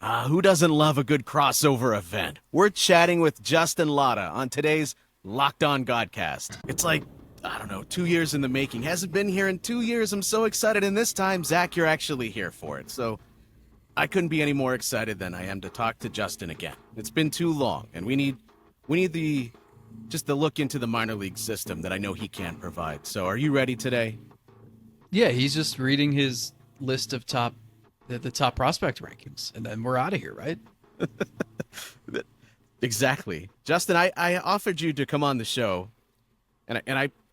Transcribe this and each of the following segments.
Who doesn't love a good crossover event? We're chatting with Justin Lada on today's Locked On Godcast. It's like, I don't know, 2 years in the making. Hasn't been here in 2 years. I'm so excited. And this time, Zach, you're actually here for it. So I couldn't be any more excited than I am to talk to Justin again. It's been too long, and we need the look into the minor league system that I know he can provide. So are you ready today? Yeah, he's just reading his list of the top prospect rankings, and then we're out of here, right? Exactly. Justin, I offered you to come on the show, and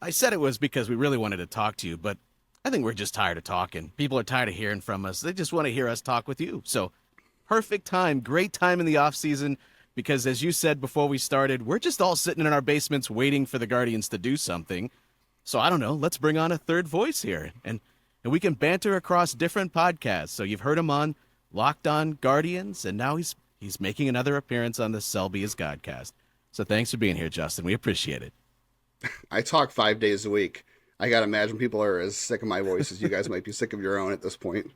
I said it was because we really wanted to talk to you, but I think we're just tired of talking. People are tired of hearing from us. They just want to hear us talk with you. So perfect time, great time in the offseason, because as you said before we started, we're just all sitting in our basements waiting for the Guardians to do something. So I don't know, let's bring on a third voice here, and we can banter across different podcasts. So you've heard him on Locked On Guardians, and now he's making another appearance on the Selby is Godcast. So thanks for being here, Justin. We appreciate it. I talk 5 days a week. I gotta imagine people are as sick of my voice as you guys might be sick of your own at this point.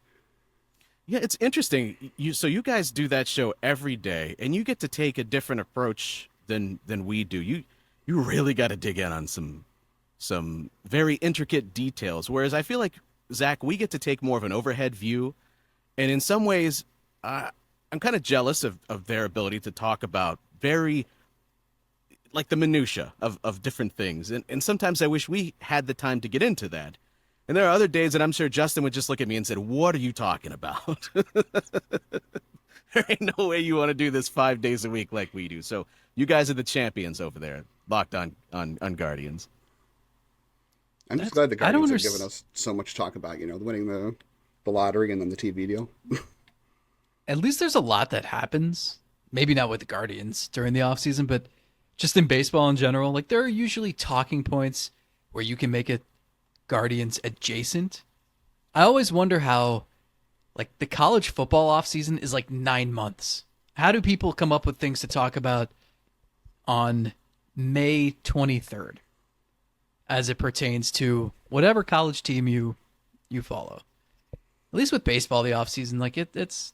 Yeah, it's interesting. You guys do that show every day, and you get to take a different approach than we do. You really got to dig in on some very intricate details. Whereas I feel like, Zach, we get to take more of an overhead view, and in some ways, I'm kind of jealous of their ability to talk about very, like, the minutia of different things. And sometimes I wish we had the time to get into that. And there are other days that I'm sure Justin would just look at me and said, "What are you talking about?" There ain't no way you want to do this 5 days a week like we do. So you guys are the champions over there, Locked on Guardians. I'm just glad the Guardians are giving us so much to talk about, winning the lottery and then the TV deal. At least there's a lot that happens. Maybe not with the Guardians during the offseason, but just in baseball in general. Like, there are usually talking points where you can make it Guardians adjacent. I always wonder how, like, the college football offseason is like 9 months. How do people come up with things to talk about on May 23rd as it pertains to whatever college team you follow? At least with baseball, the offseason, like, it's,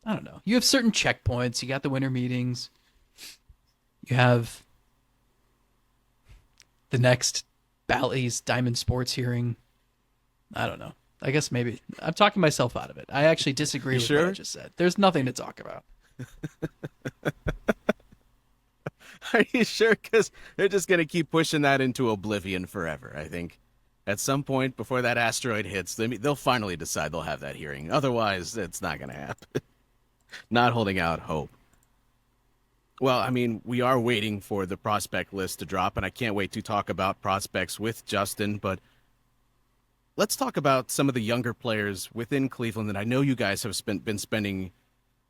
I don't know. You have certain checkpoints. You got the winter meetings. You have the next Bally's Diamond Sports hearing. I don't know. I guess maybe I'm talking myself out of it. I actually disagree with what I just said. There's nothing to talk about. Are you sure? Because they're just going to keep pushing that into oblivion forever. I think at some point before that asteroid hits, they'll finally decide they'll have that hearing. Otherwise, it's not going to happen. Not holding out hope. Well, I mean, we are waiting for the prospect list to drop, and I can't wait to talk about prospects with Justin, but let's talk about some of the younger players within Cleveland that I know you guys have been spending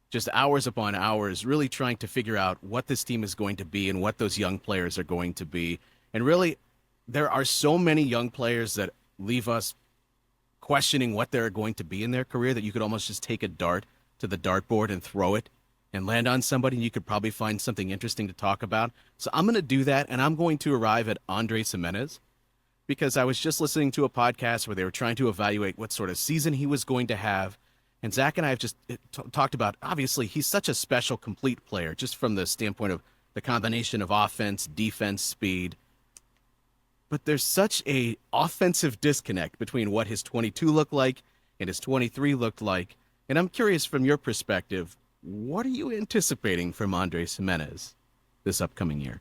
just hours upon hours really trying to figure out what this team is going to be and what those young players are going to be. And really, there are so many young players that leave us questioning what they're going to be in their career that you could almost just take a dart to the dartboard and throw it and land on somebody, and you could probably find something interesting to talk about. So I'm going to do that, and I'm going to arrive at Andrés Giménez, because I was just listening to a podcast where they were trying to evaluate what sort of season he was going to have. And Zach and I have just talked about, obviously, he's such a special, complete player, just from the standpoint of the combination of offense, defense, speed. But there's such a offensive disconnect between what his 22 looked like and his 23 looked like. And I'm curious, from your perspective, what are you anticipating from Andrés Giménez this upcoming year?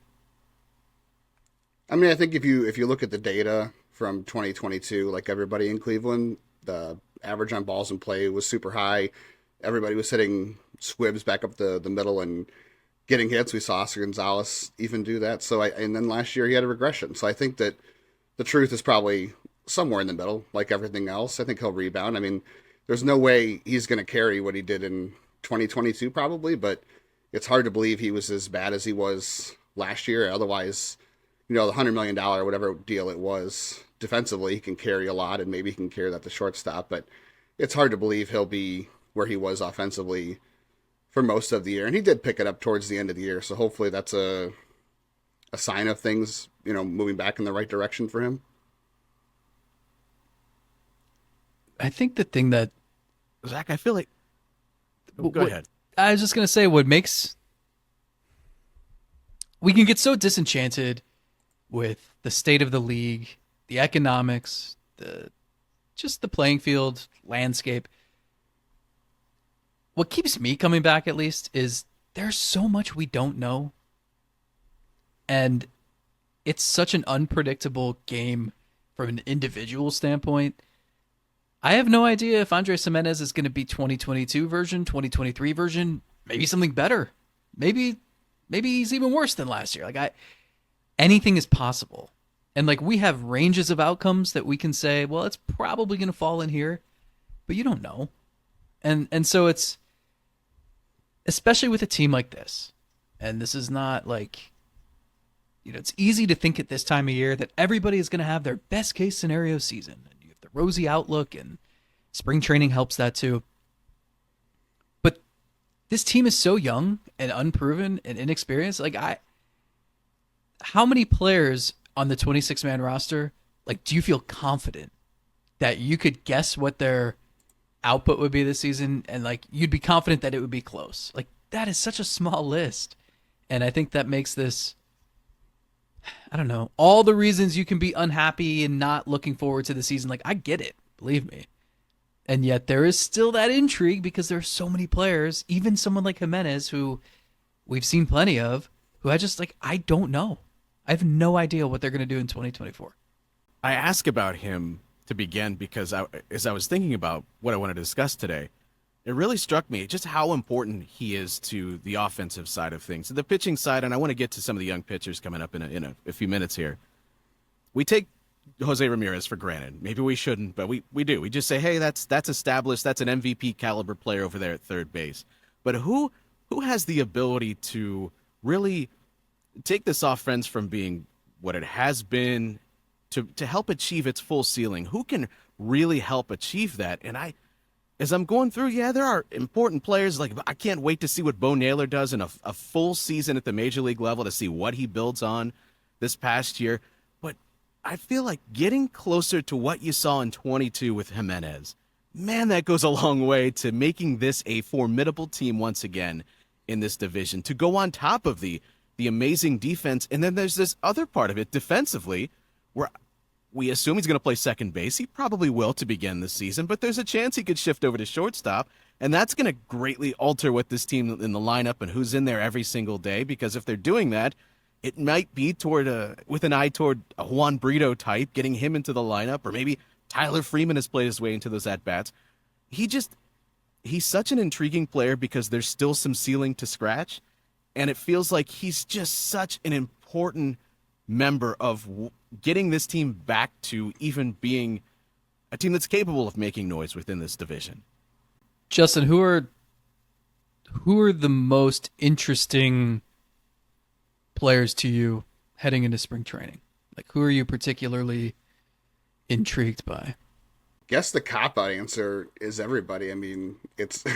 I mean, I think if you look at the data from 2022, like everybody in Cleveland, the average on balls in play was super high. Everybody was hitting squibs back up the middle and getting hits. We saw Oscar Gonzalez even do that. And then last year he had a regression. So I think that the truth is probably somewhere in the middle, like everything else. I think he'll rebound. I mean, there's no way he's going to carry what he did in 2022 probably, but it's hard to believe he was as bad as he was last year. Otherwise, the $100 million, whatever deal it was, defensively, he can carry a lot, and maybe he can carry that to shortstop, but it's hard to believe he'll be where he was offensively for most of the year. And he did pick it up towards the end of the year, so hopefully that's a sign of things, moving back in the right direction for him. I think the thing that Zach, I feel like... Go ahead. I was just gonna say what makes we can get so disenchanted with the state of the league, the economics, the playing field landscape. What keeps me coming back, at least, is there's so much we don't know, and it's such an unpredictable game from an individual standpoint. I have no idea if Andrés Giménez is going to be 2022 version, 2023 version, maybe something better. Maybe he's even worse than last year. Anything is possible. And we have ranges of outcomes that we can say, well, it's probably going to fall in here, but you don't know. And so it's especially with a team like this. And this is not it's easy to think at this time of year that everybody is going to have their best case scenario season. And you have the rosy outlook, and spring training helps that too. But this team is so young and unproven and inexperienced. How many players on the 26-man roster, do you feel confident that you could guess what their output would be this season, and you'd be confident that it would be close? That is such a small list. And I think that makes this, I don't know, all the reasons you can be unhappy and not looking forward to the season. I get it, believe me. And yet there is still that intrigue because there are so many players, even someone like Giménez, who we've seen plenty of, who I don't know. I have no idea what they're going to do in 2024. I ask about him to begin because as I was thinking about what I wanted to discuss today, it really struck me just how important he is to the offensive side of things. The pitching side, and I want to get to some of the young pitchers coming up in a few minutes here. We take Jose Ramirez for granted. Maybe we shouldn't, but we do. We just say, hey, that's established. That's an MVP caliber player over there at third base. But who has the ability to really take this offense from being what it has been to help achieve its full ceiling? Who can really help achieve that? And as I'm going through, there are important players. I can't wait to see what Bo Naylor does in a full season at the major league level, to see what he builds on this past year. But I feel like getting closer to what you saw in 22 with Giménez, man, that goes a long way to making this a formidable team once again in this division, to go on top of the amazing defense. And then there's this other part of it defensively where we assume he's going to play second base. He probably will to begin the season, but there's a chance he could shift over to shortstop, and that's going to greatly alter what this team in the lineup and who's in there every single day, because if they're doing that, it might be with an eye toward a Juan Brito type, getting him into the lineup, or maybe Tyler Freeman has played his way into those at-bats. He's such an intriguing player because there's still some ceiling to scratch, and it feels like he's just such an important member of getting this team back to even being a team that's capable of making noise within this division. Justin, who are the most interesting players to you heading into spring training? Who are you particularly intrigued by? Guess the cop-out answer is everybody. I mean, it's I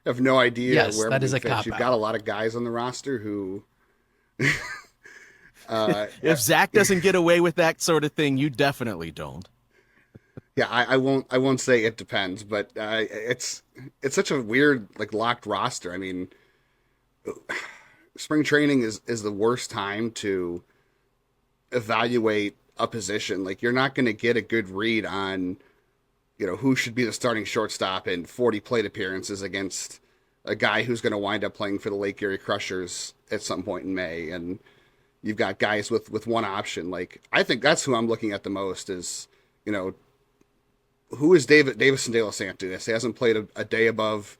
have no idea where that is a fits. cop-out. You've got a lot of guys on the roster who if Zach doesn't get away with that sort of thing, you definitely don't. Yeah, I won't say it depends, but it's such a weird locked roster. I mean, spring training is the worst time to evaluate a position. You're not going to get a good read on who should be the starting shortstop in 40 plate appearances against a guy who's going to wind up playing for the Lake Erie Crushers at some point in May. And you've got guys with one option. I think that's who I'm looking at the most is, who is Davison De Los Santos? He hasn't played a day above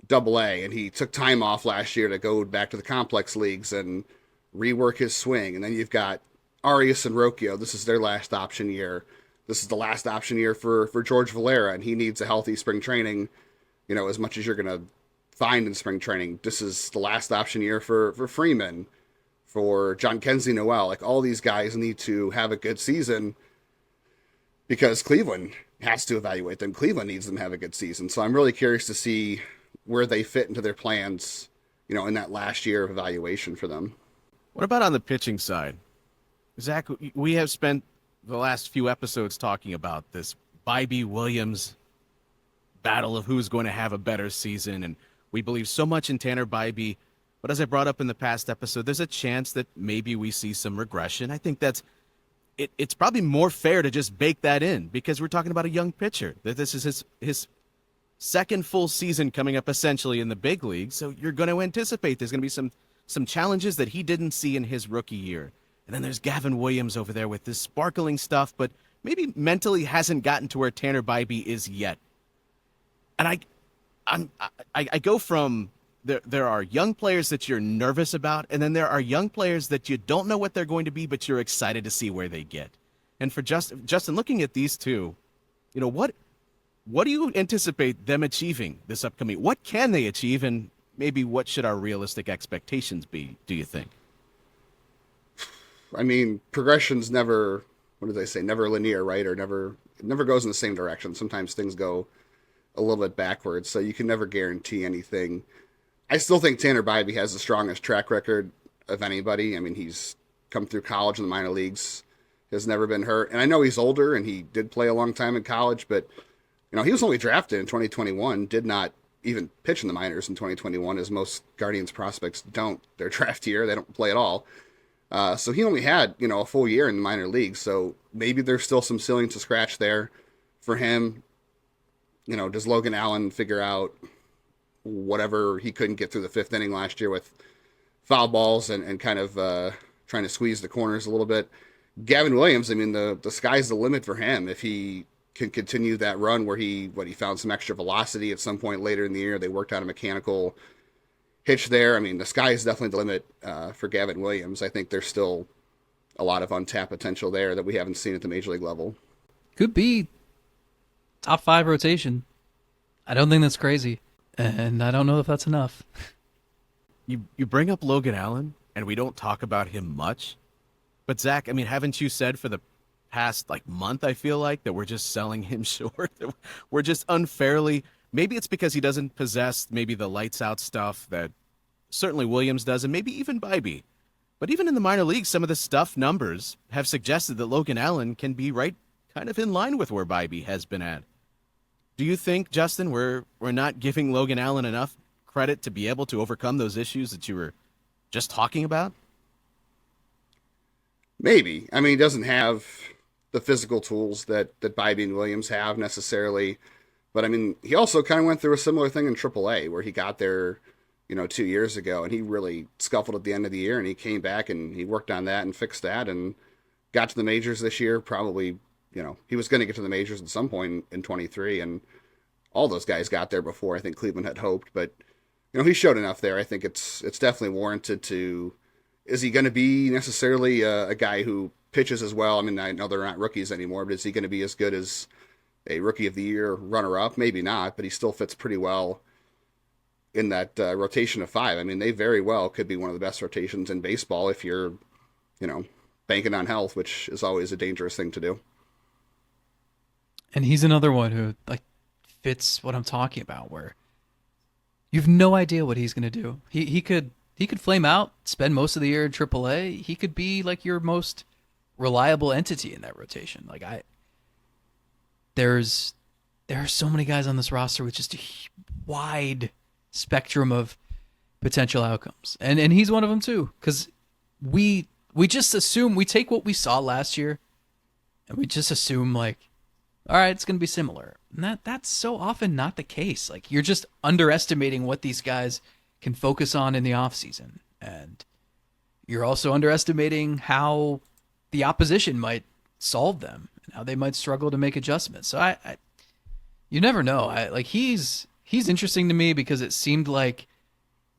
Double-A, and he took time off last year to go back to the complex leagues and rework his swing. And then you've got Arias and Rocchio. This is their last option year. This is the last option year for George Valera, and he needs a healthy spring training, as much as you're going to find in spring training. This is the last option year for Freeman, for John Kenzie Noel. All these guys need to have a good season because Cleveland has to evaluate them. Cleveland needs them to have a good season. So I'm really curious to see where they fit into their plans, in that last year of evaluation for them. What about on the pitching side? Zach, we have spent the last few episodes talking about this Bybee Williams battle of who's going to have a better season, and We believe so much in Tanner Bybee, but as I brought up in the past episode, there's a chance that maybe we see some regression. I think that's it's probably more fair to just bake that in because we're talking about a young pitcher. That this is his second full season coming up essentially in the big league. So you're going to anticipate there's going to be some challenges that he didn't see in his rookie year. And then there's Gavin Williams over there with this sparkling stuff, but maybe mentally hasn't gotten to where Tanner Bybee is yet. And I go from there are young players that you're nervous about, and then there are young players that you don't know what they're going to be, but you're excited to see where they get. And for Justin, looking at these two, what do you anticipate them achieving this upcoming? What can they achieve, and maybe what should our realistic expectations be, do you think? I mean, progression's never, what do they say, never linear, right? Or it never goes in the same direction. Sometimes things go a little bit backwards, so you can never guarantee anything. I still think Tanner Bybee has the strongest track record of anybody. I mean, he's come through college in the minor leagues, has never been hurt. And I know he's older and he did play a long time in college, but he was only drafted in 2021, did not even pitch in the minors in 2021, as most Guardians prospects don't. Their draft year, they don't play at all. So he only had, a full year in the minor leagues. So maybe there's still some ceiling to scratch there for him. Does Logan Allen figure out whatever he couldn't get through the fifth inning last year with foul balls and kind of trying to squeeze the corners a little bit? Gavin Williams, I mean, the sky's the limit for him if he can continue that run where he found some extra velocity at some point later in the year. They worked out a mechanical hitch there. I mean, the sky is definitely the limit for Gavin Williams. I think there's still a lot of untapped potential there that we haven't seen at the major league level. Could be top 5 rotation. I don't think that's crazy, and I don't know if that's enough. You bring up Logan Allen, and we don't talk about him much. But Zach, I mean, haven't you said for the past month, I feel like, that we're just selling him short? That we're just unfairly. Maybe it's because he doesn't possess maybe the lights out stuff that certainly Williams does, and maybe even Bybee. But even in the minor leagues, some of the stuff numbers have suggested that Logan Allen can be right kind of in line with where Bybee has been at. Do you think, Justin, we're not giving Logan Allen enough credit to be able to overcome those issues that you were just talking about? Maybe. I mean, he doesn't have the physical tools that Bybee and Williams have necessarily. But, I mean, he also kind of went through a similar thing in AAA where he got there, 2 years ago, and he really scuffled at the end of the year, and he came back and he worked on that and fixed that and got to the majors this year. Probably, he was going to get to the majors at some point in 23, and all those guys got there before I think Cleveland had hoped. But, he showed enough there. I think it's definitely warranted to. Is he going to be necessarily a guy who pitches as well? I mean, I know they're not rookies anymore, but is he going to be as good as a Rookie of the Year runner-up? Maybe not, but he still fits pretty well in that rotation of 5. I mean, they very well could be one of the best rotations in baseball if you're, banking on health, which is always a dangerous thing to do. And he's another one who fits what I'm talking about, where you've no idea what he's going to do. He could flame out, spend most of the year in AAA. He could be your most reliable entity in that rotation. There are so many guys on this roster with just a wide spectrum of potential outcomes, and he's one of them too. Because we just assume, we take what we saw last year, and we just assume all right, it's going to be similar. And that's so often not the case. You're just underestimating what these guys can focus on in the offseason. And you're also underestimating how the opposition might solve them and how they might struggle to make adjustments. So you never know. He's interesting to me because it seemed like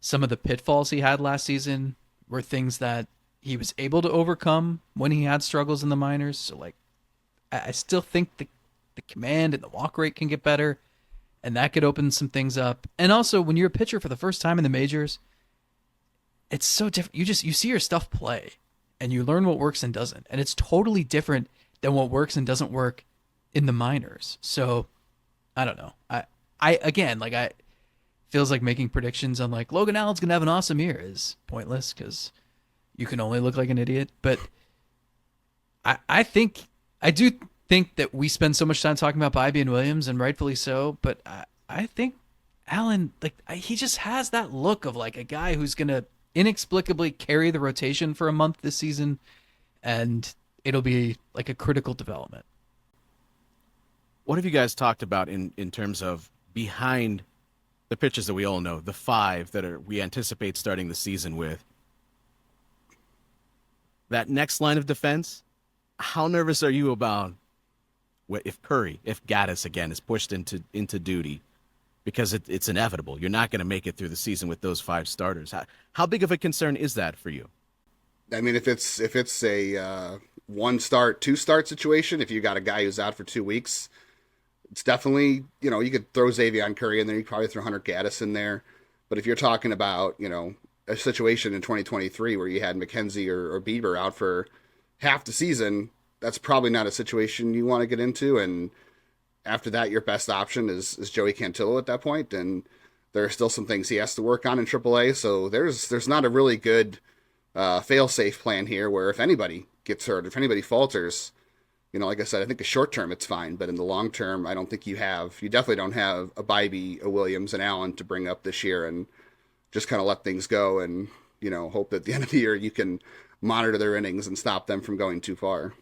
some of the pitfalls he had last season were things that he was able to overcome when he had struggles in the minors. So I still think the command and the walk rate can get better, and that could open some things up. And also, when you're a pitcher for the first time in the majors, it's so different. You see your stuff play, and you learn what works and doesn't. And it's totally different than what works and doesn't work in the minors. So, I don't know. I feels like making predictions on Logan Allen's gonna have an awesome year is pointless because you can only look like an idiot. But I do think that we spend so much time talking about Bybee and Williams, and rightfully so. But I think Allen, like he just has that look of like a guy who's gonna inexplicably carry the rotation for a month this season, and it'll be like a critical development. What have you guys talked about in terms of behind the pitchers that we all know, the five that we anticipate starting the season with? That next line of defense, how nervous are you about if Gaddis again is pushed into duty? Because it's inevitable. You're not going to make it through the season with those five starters. How big of a concern is that for you? I mean, if it's a one start, two start situation, if you got a guy who's out for 2 weeks, it's definitely, you could throw Xavier Curry in there. You could probably throw Hunter Gaddis in there. But if you're talking about, a situation in 2023 where you had McKenzie or Bieber out for half the season, that's probably not a situation you want to get into. And after that, your best option is Joey Cantillo at that point. And there are still some things he has to work on in AAA. So there's not a really good fail-safe plan here where if anybody gets hurt, if anybody falters, like I said, I think the short term it's fine, but in the long term, I don't think you definitely don't have a Bybee, a Williams, and Allen to bring up this year and just kind of let things go and, hope that at the end of the year you can monitor their innings and stop them from going too far.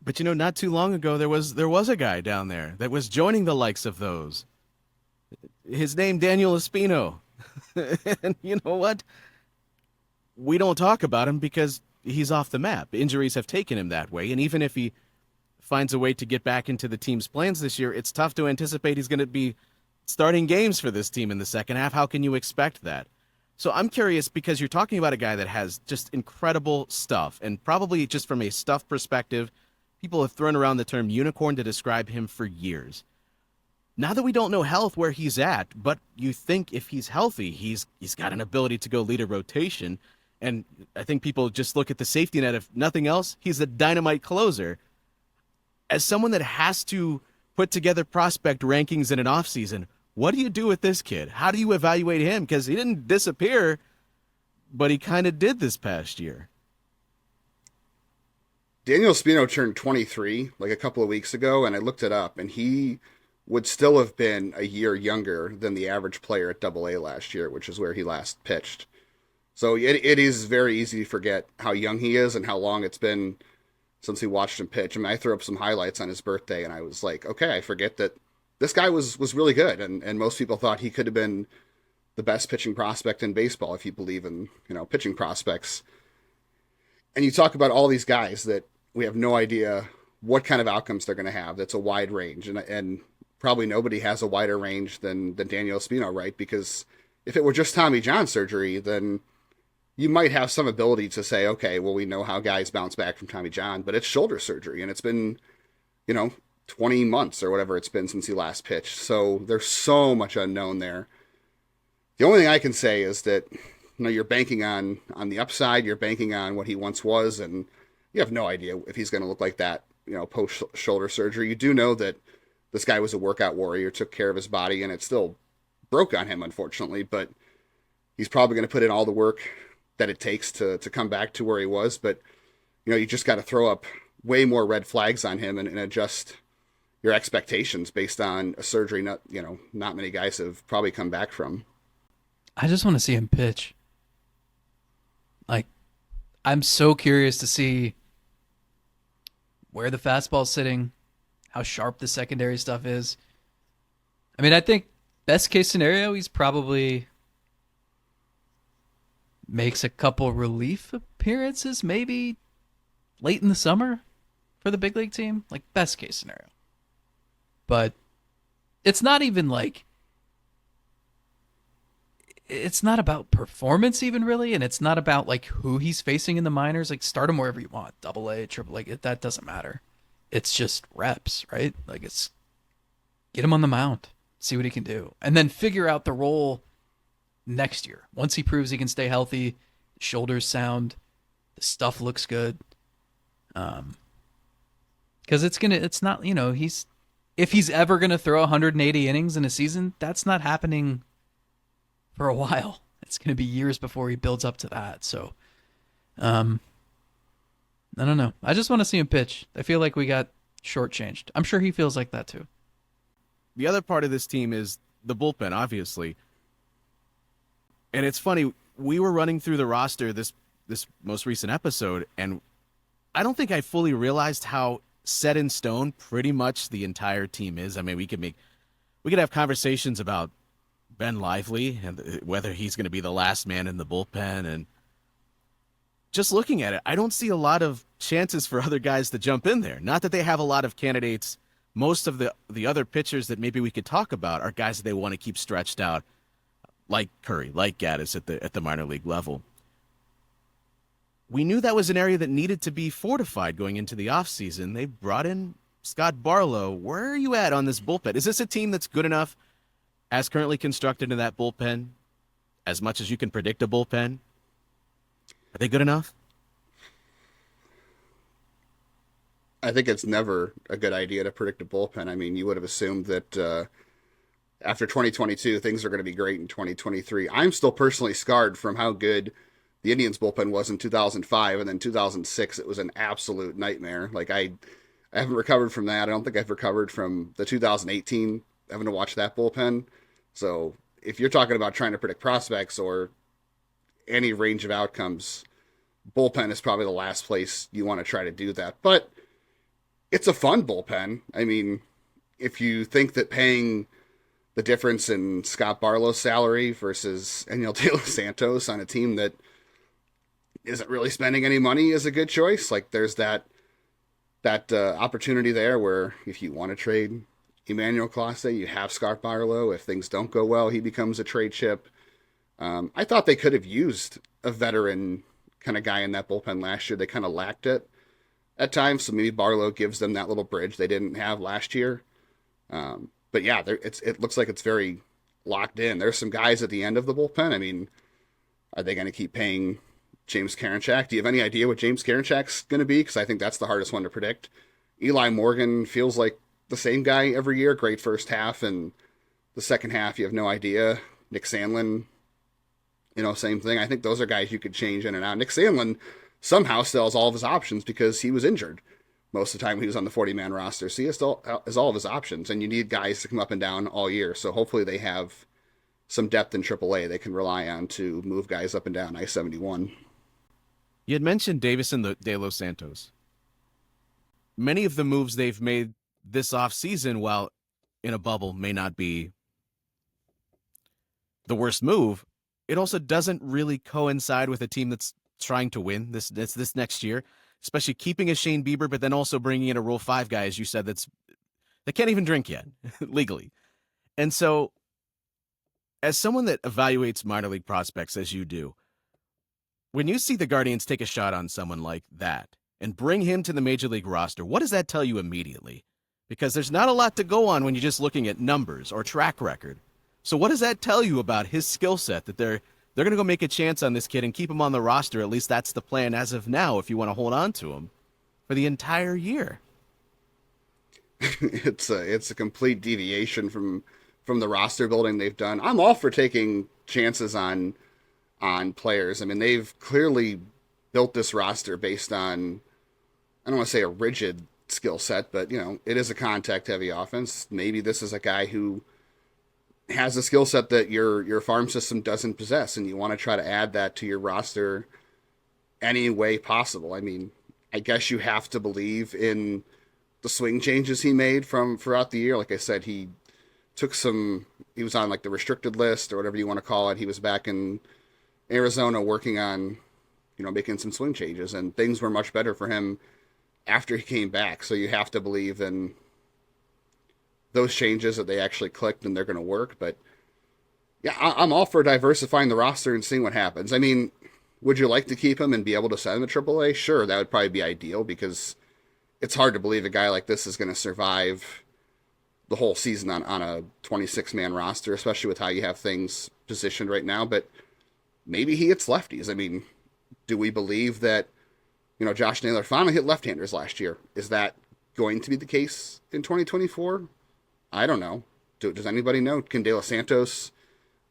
But not too long ago there was a guy down there that was joining the likes of those. His name Daniel Espino. And you know what? We don't talk about him because he's off the map. Injuries have taken him that way, and even if he finds a way to get back into the team's plans this year, it's tough to anticipate he's going to be starting games for this team in the second half. How can you expect that? So I'm curious because you're talking about a guy that has just incredible stuff, and probably just from a stuff perspective, people have thrown around the term unicorn to describe him for years. Now that we don't know health where he's at, but you think if he's healthy, he's got an ability to go lead a rotation. And I think people just look at the safety net. If nothing else, he's a dynamite closer. As someone that has to put together prospect rankings in an offseason, what do you do with this kid? How do you evaluate him? Because he didn't disappear, but he kind of did this past year. Daniel Espino turned 23 like a couple of weeks ago, and I looked it up, and he would still have been a year younger than the average player at AA last year, which is where he last pitched. So it is very easy to forget how young he is and how long it's been since we watched him pitch. I mean, I threw up some highlights on his birthday, and I was like, okay, I forget that this guy was really good, and most people thought he could have been the best pitching prospect in baseball if you believe in pitching prospects. And you talk about all these guys that we have no idea what kind of outcomes they're going to have. That's a wide range, and probably nobody has a wider range than Daniel Espino, right? Because if it were just Tommy John surgery, then you might have some ability to say, okay, well, we know how guys bounce back from Tommy John, but it's shoulder surgery, and it's been, 20 months or whatever it's been since he last pitched. So there's so much unknown there. The only thing I can say is that, you're banking on the upside, you're banking on what he once was, and you have no idea if he's going to look like that, post shoulder surgery. You do know that this guy was a workout warrior, took care of his body, and it still broke on him, unfortunately, but he's probably going to put in all the work that it takes to come back to where he was. But, you just got to throw up way more red flags on him and adjust your expectations based on a surgery not many guys have probably come back from. I just want to see him pitch. Like, I'm so curious to see where the fastball's sitting, how sharp the secondary stuff is. I mean, I think best case scenario, he's probably makes a couple relief appearances, maybe late in the summer for the big league team. Like, best case scenario. But it's not even like, it's not about performance even really, and it's not about like who he's facing in the minors. Like, start him wherever you want, AA, triple, like that doesn't matter. It's just reps, right? Like, it's get him on the mound, see what he can do, and then figure out the role next year. Once he proves he can stay healthy, the shoulders sound, the stuff looks good. Because it's not, if he's ever gonna throw 180 innings in a season, that's not happening for a while. It's going to be years before he builds up to that. So, I don't know. I just want to see him pitch. I feel like we got shortchanged. I'm sure he feels like that too. the other part of this team is the bullpen, obviously. And it's funny, we were running through the roster this most recent episode, and I don't think I fully realized how set in stone pretty much the entire team is. I mean, we could have conversations about Ben Lively and whether he's going to be the last man in the bullpen. And just looking at it, I don't see a lot of chances for other guys to jump in there. Not that they have a lot of candidates. Most of the other pitchers that maybe we could talk about are guys that they want to keep stretched out, like Curry, like Gaddis at the minor league level. We knew that was an area that needed to be fortified going into the offseason. They brought in Scott Barlow. Where are you at on this bullpen? Is this a team that's good enough, as currently constructed in that bullpen, as much as you can predict a bullpen? Are they good enough? I think it's never a good idea to predict a bullpen. I mean, you would have assumed that after 2022, things are going to be great in 2023. I'm still personally scarred from how good the Indians bullpen was in 2005, and then 2006, it was an absolute nightmare. Like, I haven't recovered from that. I don't think I've recovered from the 2018, having to watch that bullpen. So if you're talking about trying to predict prospects or any range of outcomes, bullpen is probably the last place you want to try to do that. But it's a fun bullpen. I mean, if you think that paying the difference in Scott Barlow's salary versus Daniel De Los Santos on a team that isn't really spending any money is a good choice, like there's that opportunity there where if you want to trade Emmanuel Clase, you have Scott Barlow. If things don't go well, he becomes a trade chip. I thought they could have used a veteran kind of guy in that bullpen last year. They kind of lacked it at times, so maybe Barlow gives them that little bridge they didn't have last year. But yeah, it looks like it's very locked in. There's some guys at the end of the bullpen. I mean, are they going to keep paying James Karinchak? Do you have any idea what James Karinchak's going to be? Because I think that's the hardest one to predict. Eli Morgan feels like the same guy every year. Great first half, and the second half you have no idea. Nick Sandlin, same thing. I think those are guys you could change in and out. Nick Sandlin somehow still has all of his options because he was injured most of the time he was on the 40-man roster. So he still has all of his options, and you need guys to come up and down all year. So hopefully they have some depth in AAA they can rely on to move guys up and down I-71. You had mentioned Davis and De Los Santos. Many of the moves they've made this offseason, while in a bubble, may not be the worst move. It also doesn't really coincide with a team that's trying to win this next year, especially keeping a Shane Bieber, but then also bringing in a Rule 5 guy, as you said, that can't even drink yet legally. And so, as someone that evaluates minor league prospects as you do, when you see the Guardians take a shot on someone like that and bring him to the major league roster, what does that tell you immediately? Because there's not a lot to go on when you're just looking at numbers or track record. So what does that tell you about his skill set, that they're going to go make a chance on this kid and keep him on the roster? At least that's the plan as of now, if you want to hold on to him for the entire year. It's a complete deviation from the roster building they've done. I'm all for taking chances on players. I mean, they've clearly built this roster based on, I don't want to say a rigid skill set, but it is a contact heavy offense. Maybe this is a guy who has a skill set that your farm system doesn't possess, and you want to try to add that to your roster any way possible. I mean, I guess you have to believe in the swing changes he made from throughout the year. Like I said, he was on like the restricted list or whatever you want to call it. He was back in Arizona working on, making some swing changes, and things were much better for him after he came back. So you have to believe in those changes, that they actually clicked and they're going to work. But yeah, I'm all for diversifying the roster and seeing what happens. I mean, would you like to keep him and be able to send him to AAA? Sure, that would probably be ideal, because it's hard to believe a guy like this is going to survive the whole season on a 26-man roster, especially with how you have things positioned right now. But maybe he hits lefties. I mean, do we believe that, Josh Naylor finally hit left-handers last year? Is that going to be the case in 2024? I don't know. Does anybody know? Can De Los Santos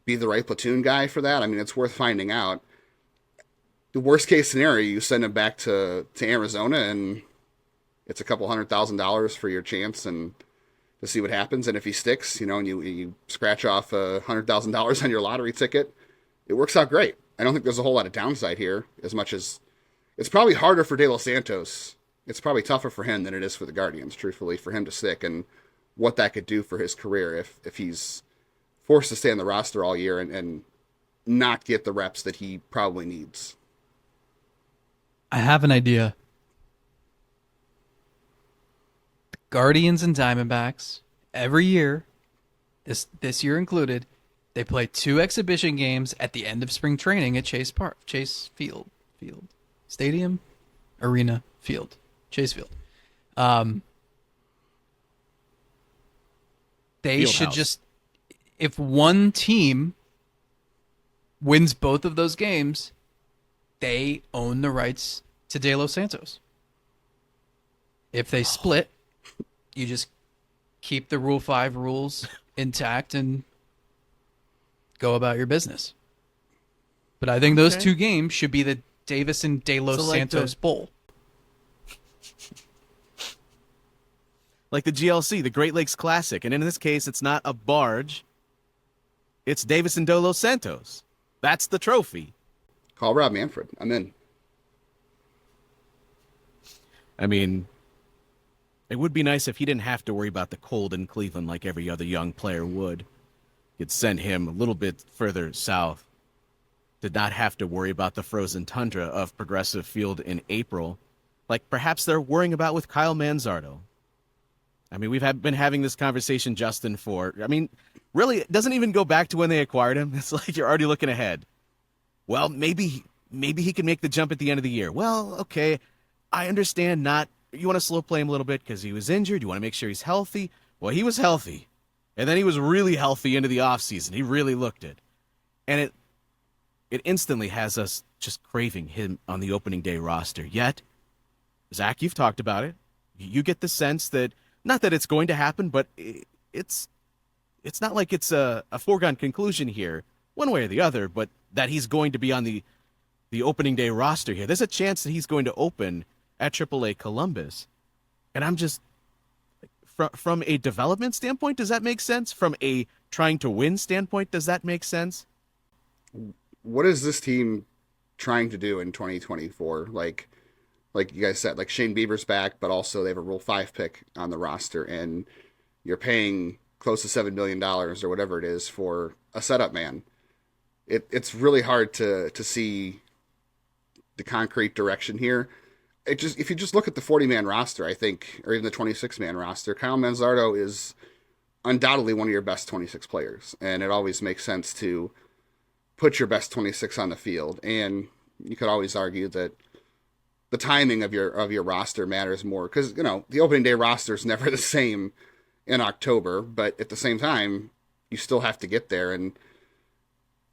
be the right platoon guy for that? I mean, it's worth finding out. The worst case scenario, you send him back to Arizona, and it's a couple $100,000 for your chance, and to see what happens. And if he sticks, and you scratch off $100,000 on your lottery ticket, it works out great. I don't think there's a whole lot of downside here, as much as it's probably harder for De Los Santos. It's probably tougher for him than it is for the Guardians, truthfully, for him to stick, and what that could do for his career if he's forced to stay on the roster all year and not get the reps that he probably needs. I have an idea. Guardians and Diamondbacks every year, this year included, they play 2 exhibition games at the end of spring training at Chase Stadium, Arena, Field, Chase Field. They Field should house. just, if one team wins both of those games, they own the rights to De Los Santos. If they split, you just keep the Rule 5 rules intact and go about your business. But I think those Okay. 2 games should be the Davis and De Los So like Santos Bowl. Like the GLC, the Great Lakes Classic. And in this case, it's not a barge. It's Davis and De Los Santos. That's the trophy. Call Rob Manfred. I'm in. I mean, it would be nice if he didn't have to worry about the cold in Cleveland like every other young player would. You'd send him a little bit further south. Did not have to worry about the frozen tundra of Progressive Field in April, like perhaps they're worrying about with Kyle Manzardo. I mean, been having this conversation, Justin, really, it doesn't even go back to when they acquired him. It's like you're already looking ahead. Well, maybe he can make the jump at the end of the year. Well, okay, I understand you want to slow play him a little bit because he was injured. You want to make sure he's healthy. Well, he was healthy. And then he was really healthy into the offseason. He really looked it. And it instantly has us just craving him on the opening day roster. Yet, Zach, you've talked about it. You get the sense that, not that it's going to happen, but it's not like it's a foregone conclusion here, one way or the other, but that he's going to be on the opening day roster here. There's a chance that he's going to open at AAA Columbus. And I'm just, from a development standpoint, does that make sense? From a trying to win standpoint, does that make sense? What is this team trying to do in 2024? Like you guys said, like Shane Bieber's back, but also they have a Rule 5 pick on the roster, and you're paying close to $7 million or whatever it is for a setup man. It's really hard to see the concrete direction here. If you just look at the 40-man roster, I think, or even the 26-man roster, Kyle Manzardo is undoubtedly one of your best 26 players, and it always makes sense to put your best 26 on the field. And you could always argue that the timing of your roster matters more, because the opening day roster is never the same in October, but at the same time, you still have to get there. And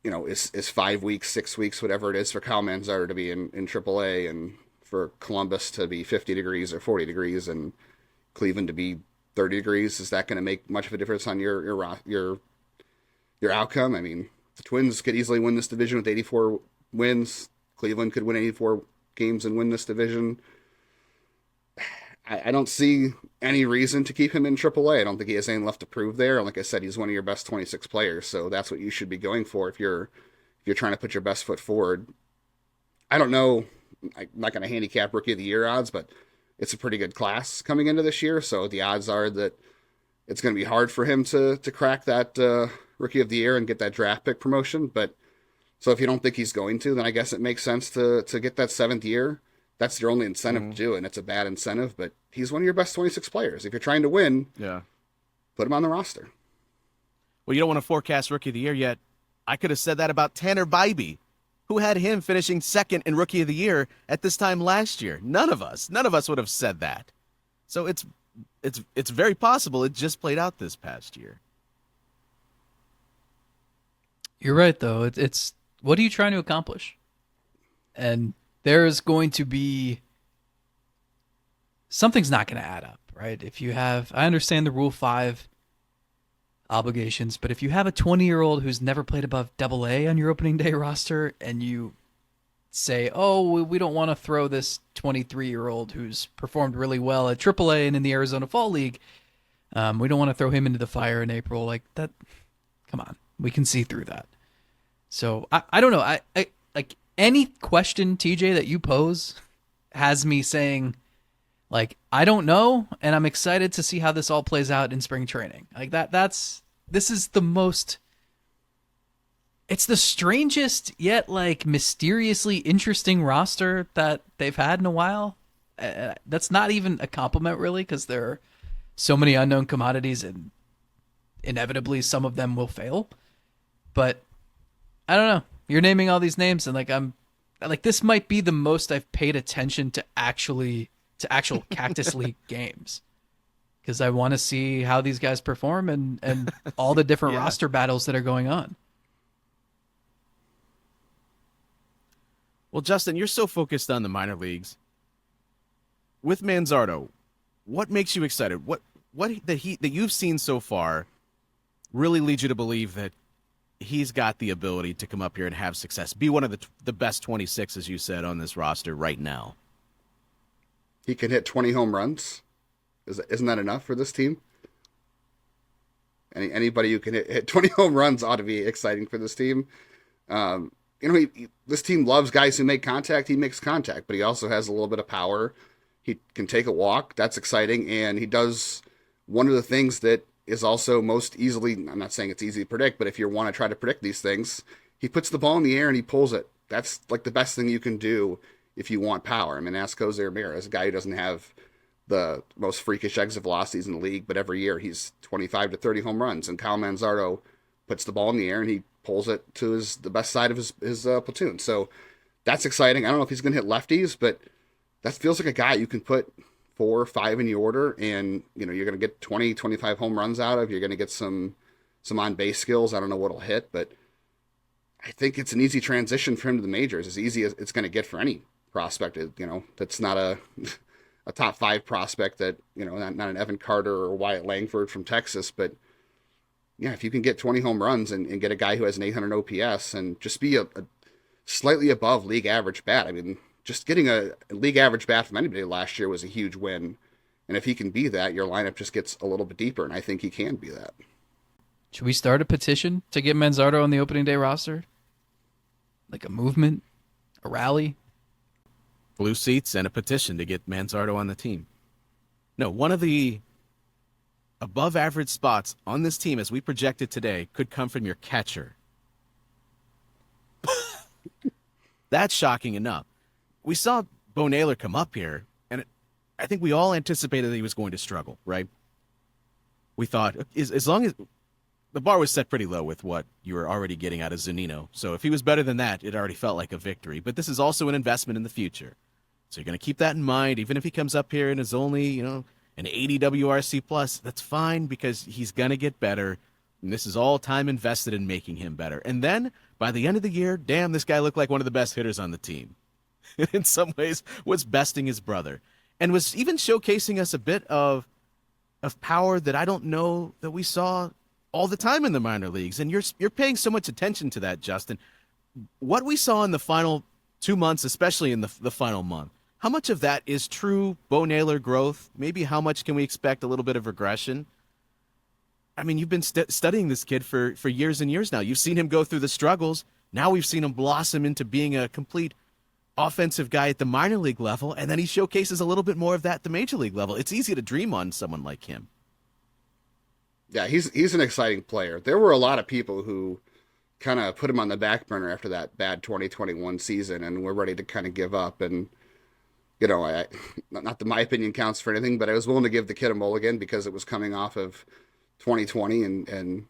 is 5 weeks, 6 weeks, whatever it is for Kyle Manzardo to be in AAA, and for Columbus to be 50 degrees or 40 degrees, and Cleveland to be 30 degrees, is that going to make much of a difference on your outcome? I mean, the Twins could easily win this division with 84 wins. Cleveland could win 84 games and win this division. I don't see any reason to keep him in AAA. I don't think he has anything left to prove there. And like I said, he's one of your best 26 players, so that's what you should be going for if you're trying to put your best foot forward. I don't know. I'm not going to handicap Rookie of the Year odds, but it's a pretty good class coming into this year, so the odds are that it's going to be hard for him to crack that Rookie of the Year and get that draft pick promotion. But so if you don't think he's going to, then I guess it makes sense to get that 7th year. That's your only incentive to do it, and it's a bad incentive, but he's one of your best 26 players. If you're trying to win, put him on the roster. Well, you don't want to forecast Rookie of the Year yet. I could have said that about Tanner Bybee, who had him finishing 2nd in Rookie of the Year at this time last year. None of us would have said that. So it's very possible it just played out this past year. You're right, though. It's what are you trying to accomplish? And there's going to be something's not going to add up, right? If you have, I understand the Rule 5 obligations, but if you have a 20-year-old who's never played above AA on your opening day roster, and you say, oh, we don't want to throw this 23-year-old who's performed really well at AAA and in the Arizona Fall League We don't want to throw him into the fire in April. Like that, come on. We can see through that. So I don't know. I like any question, TJ, that you pose has me saying, like, I don't know, and I'm excited to see how this all plays out in spring training. Like this is the most, it's the strangest yet like mysteriously interesting roster that they've had in a while. That's not even a compliment really, because there are so many unknown commodities and inevitably some of them will fail. But I don't know. You're naming all these names, and like I'm like, this might be the most I've paid attention to actual Cactus League games, because I want to see how these guys perform and all the different roster battles that are going on. Well, Justin, you're so focused on the minor leagues. With Manzardo, what makes you excited? What that you've seen so far really leads you to believe that he's got the ability to come up here and have success, be one of the best 26, as you said, on this roster right now? He can hit 20 home runs. Isn't that enough for this team? Anybody who can hit 20 home runs ought to be exciting for this team. This team loves guys who make contact. He makes contact, but he also has a little bit of power. He can take a walk. That's exciting. And he does one of the things that is also most easily, I'm not saying it's easy to predict, but if you want to try to predict these things, he puts the ball in the air and he pulls it. That's like the best thing you can do if you want power. I mean, ask Jose Ramirez, a guy who doesn't have the most freakish exit velocities in the league, but every year he's 25 to 30 home runs. And Kyle Manzardo puts the ball in the air and he pulls it to the best side of his platoon. So that's exciting. I don't know if he's going to hit lefties, but that feels like a guy you can put 4 or 5 in your order, and you're going to get 20, 25 home runs out of. You're going to get some on base skills. I don't know what'll hit, but I think it's an easy transition for him to the majors, as easy as it's going to get for any prospect. That's not a top 5 prospect, that not an Evan Carter or Wyatt Langford from Texas, but yeah, if you can get 20 home runs and get a guy who has an 800 OPS and just be a slightly above league average bat. I mean, just getting a league average bat from anybody last year was a huge win. And if he can be that, your lineup just gets a little bit deeper, and I think he can be that. Should we start a petition to get Manzardo on the opening day roster? Like a movement, a rally? Blue seats and a petition to get Manzardo on the team. No, one of the above average spots on this team, as we projected today, could come from your catcher. That's shocking enough. We saw Bo Naylor come up here, and I think we all anticipated that he was going to struggle, right? We thought, as long as the bar was set pretty low with what you were already getting out of Zunino, so if he was better than that, it already felt like a victory. But this is also an investment in the future. So you're going to keep that in mind, even if he comes up here and is only, an 80 WRC plus, that's fine, because he's going to get better. And this is all time invested in making him better. And then by the end of the year, damn, this guy looked like one of the best hitters on the team. In some ways, was besting his brother, and was even showcasing us a bit of power that I don't know that we saw all the time in the minor leagues. And you're paying so much attention to that, Justin. What we saw in the final 2 months, especially in the final month, how much of that is true Bo Naylor growth? Maybe how much can we expect a little bit of regression? I mean, you've been studying this kid for years and years now. You've seen him go through the struggles. Now we've seen him blossom into being a complete offensive guy at the minor league level, and then he showcases a little bit more of that at the major league level. It's easy to dream on someone like him. Yeah, he's an exciting player. There were a lot of people who kind of put him on the back burner after that bad 2021 season, and were ready to kind of give up. And not that my opinion counts for anything, but I was willing to give the kid a mulligan because it was coming off of 2020 and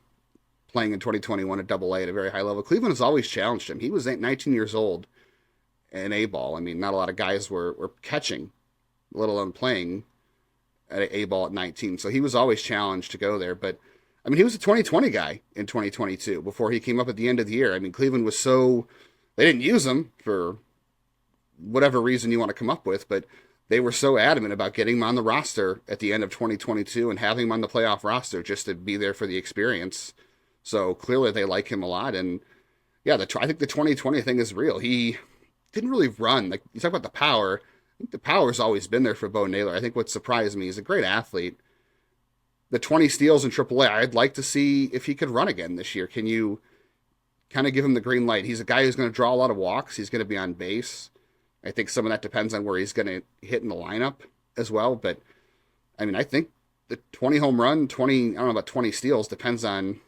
playing in 2021 at Double A at a very high level. Cleveland has always challenged him. He was 19 years old in A-ball. I mean, not a lot of guys were catching, let alone playing at A-ball at 19. So he was always challenged to go there. But, I mean, he was a 2020 guy in 2022 before he came up at the end of the year. I mean, Cleveland was they didn't use him for whatever reason you want to come up with, but they were so adamant about getting him on the roster at the end of 2022 and having him on the playoff roster just to be there for the experience. So clearly they like him a lot. And yeah, I think the 2020 thing is real. He didn't really run. Like, you talk about the power. I think the power's always been there for Bo Naylor. I think what surprised me, he's a great athlete. the 20 steals in AAA, I'd like to see if he could run again this year. Can you kind of give him the green light? He's a guy who's going to draw a lot of walks. He's going to be on base. I think some of that depends on where he's going to hit in the lineup as well. But I mean, I think the 20 home run, 20, I don't know about 20 steals, depends on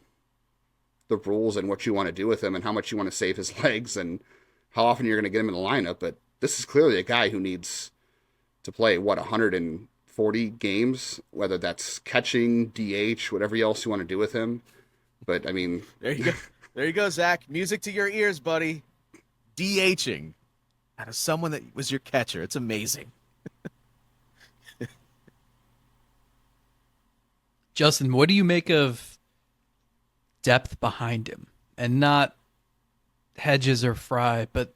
the rules and what you want to do with him and how much you want to save his legs and how often you're going to get him in the lineup. But this is clearly a guy who needs to play, what, 140 games, whether that's catching, DH, whatever else you want to do with him. But I mean, There you go. There you go, Zach. Music to your ears, buddy. DHing out of someone that was your catcher. It's amazing. Justin, what do you make of depth behind him? And not Hedges or Fry, but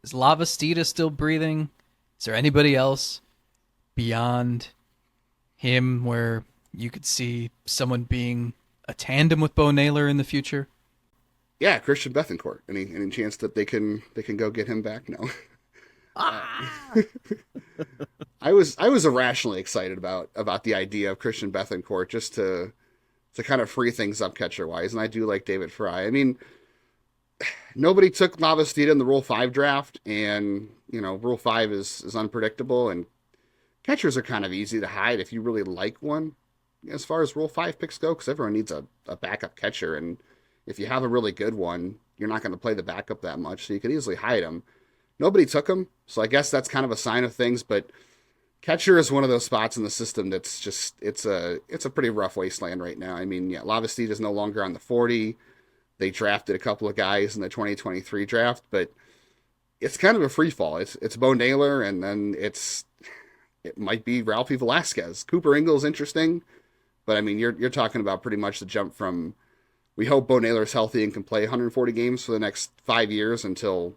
is Lavastida still breathing? Is there anybody else beyond him where you could see someone being a tandem with Bo Naylor in the future? yeah, Christian Bethancourt. Any chance that they can go get him back? No. I was irrationally excited about the idea of Christian Bethancourt just to kind of free things up catcher wise, and I do like David Fry. I mean, nobody took Lavastida in the Rule 5 draft, and Rule 5 is unpredictable, and catchers are kind of easy to hide if you really like one. As far as Rule 5 picks go, because everyone needs a backup catcher, and if you have a really good one, you're not going to play the backup that much, so you could easily hide him. Nobody took him, so I guess that's kind of a sign of things, but catcher is one of those spots in the system that's just, it's a pretty rough wasteland right now. I mean, yeah, Lavastida is no longer on the 40. They drafted a couple of guys in the 2023 draft, but it's kind of a free fall. It's Bo Naylor, and then it might be Ralphie Velasquez. Cooper Ingles interesting, but I mean, you're talking about pretty much the jump from, we hope Bo Naylor's healthy and can play 140 games for the next 5 years until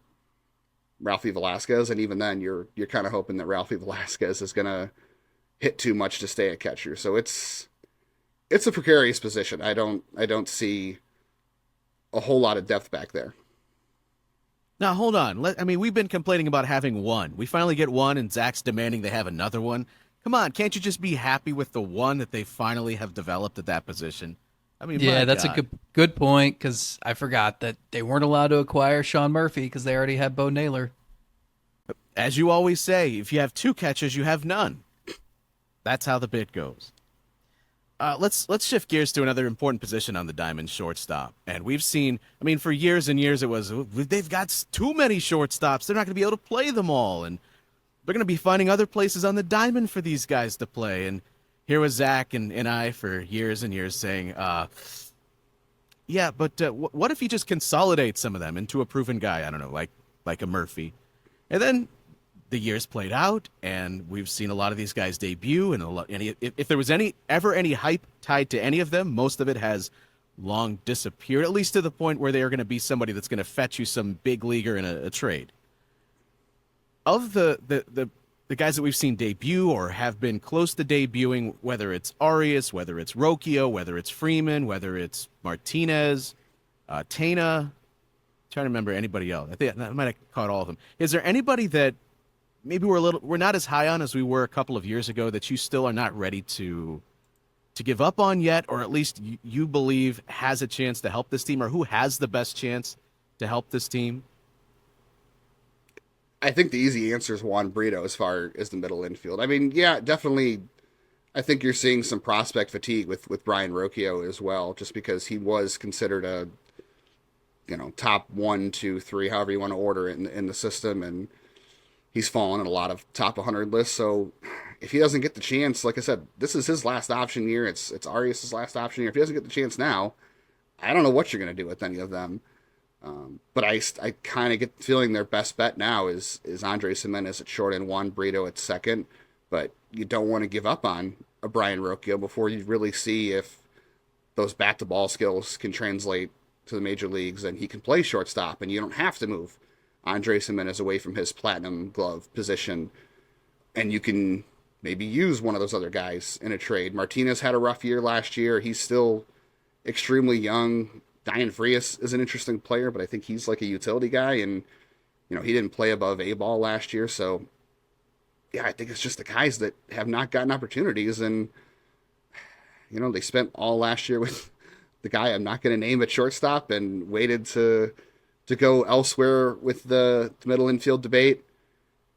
Ralphie Velasquez, and even then you're kind of hoping that Ralphie Velasquez is going to hit too much to stay a catcher. So it's a precarious position. I don't see a whole lot of depth back there. Now, hold on. I mean, we've been complaining about having one. We finally get one, and Zach's demanding they have another one. Come on, can't you just be happy with the one that they finally have developed at that position? I mean, Yeah, my that's God. a good point, because I forgot that they weren't allowed to acquire Sean Murphy because they already had Bo Naylor. As you always say, if you have two catchers, you have none. That's how the bit goes. Let's shift gears to another important position on the diamond, shortstop. And we've seen, I mean, for years and years it was, they've got too many shortstops. They're not going to be able to play them all. And they're going to be finding other places on the diamond for these guys to play. And here was Zach and I for years and years saying, yeah, but what if you just consolidate some of them into a proven guy? I don't know, like a Murphy. And then the years played out, and we've seen a lot of these guys debut, and if there was ever any hype tied to any of them, most of it has long disappeared, at least to the point where they are going to be somebody that's going to fetch you some big leaguer in a trade. Of the guys that we've seen debut or have been close to debuting, whether it's Arias, whether it's Rocchio, whether it's Freeman, whether it's Martinez, Tena, trying to remember anybody else. I think I might have caught all of them. Is there anybody that maybe we're not as high on as we were a couple of years ago that you still are not ready to give up on yet, or at least you believe has a chance to help this team, or who has the best chance to help this team? I think the easy answer is Juan Brito as far as the middle infield. I mean, yeah, definitely. I think you're seeing some prospect fatigue with Brian Rocchio as well, just because he was considered a top 1, 2, 3, however you want to order it in the system, and he's fallen in a lot of top 100 lists. So if he doesn't get the chance, like I said, this is his last option year. It's Arias' last option year. If he doesn't get the chance now, I don't know what you're going to do with any of them. But I kind of get the feeling their best bet now is Andrés Giménez at short and Juan Brito at second. But you don't want to give up on a Brian Rocchio before you really see if those bat-to-ball skills can translate to the major leagues and he can play shortstop, and you don't have to move Andrés Giménez away from his platinum glove position, and you can maybe use one of those other guys in a trade. Martinez had a rough year last year. He's still extremely young. Dion Frias is an interesting player, but I think he's like a utility guy, and he didn't play above A ball last year. So yeah, I think it's just the guys that have not gotten opportunities, and they spent all last year with the guy I'm not going to name at shortstop and waited to go elsewhere with the middle infield debate.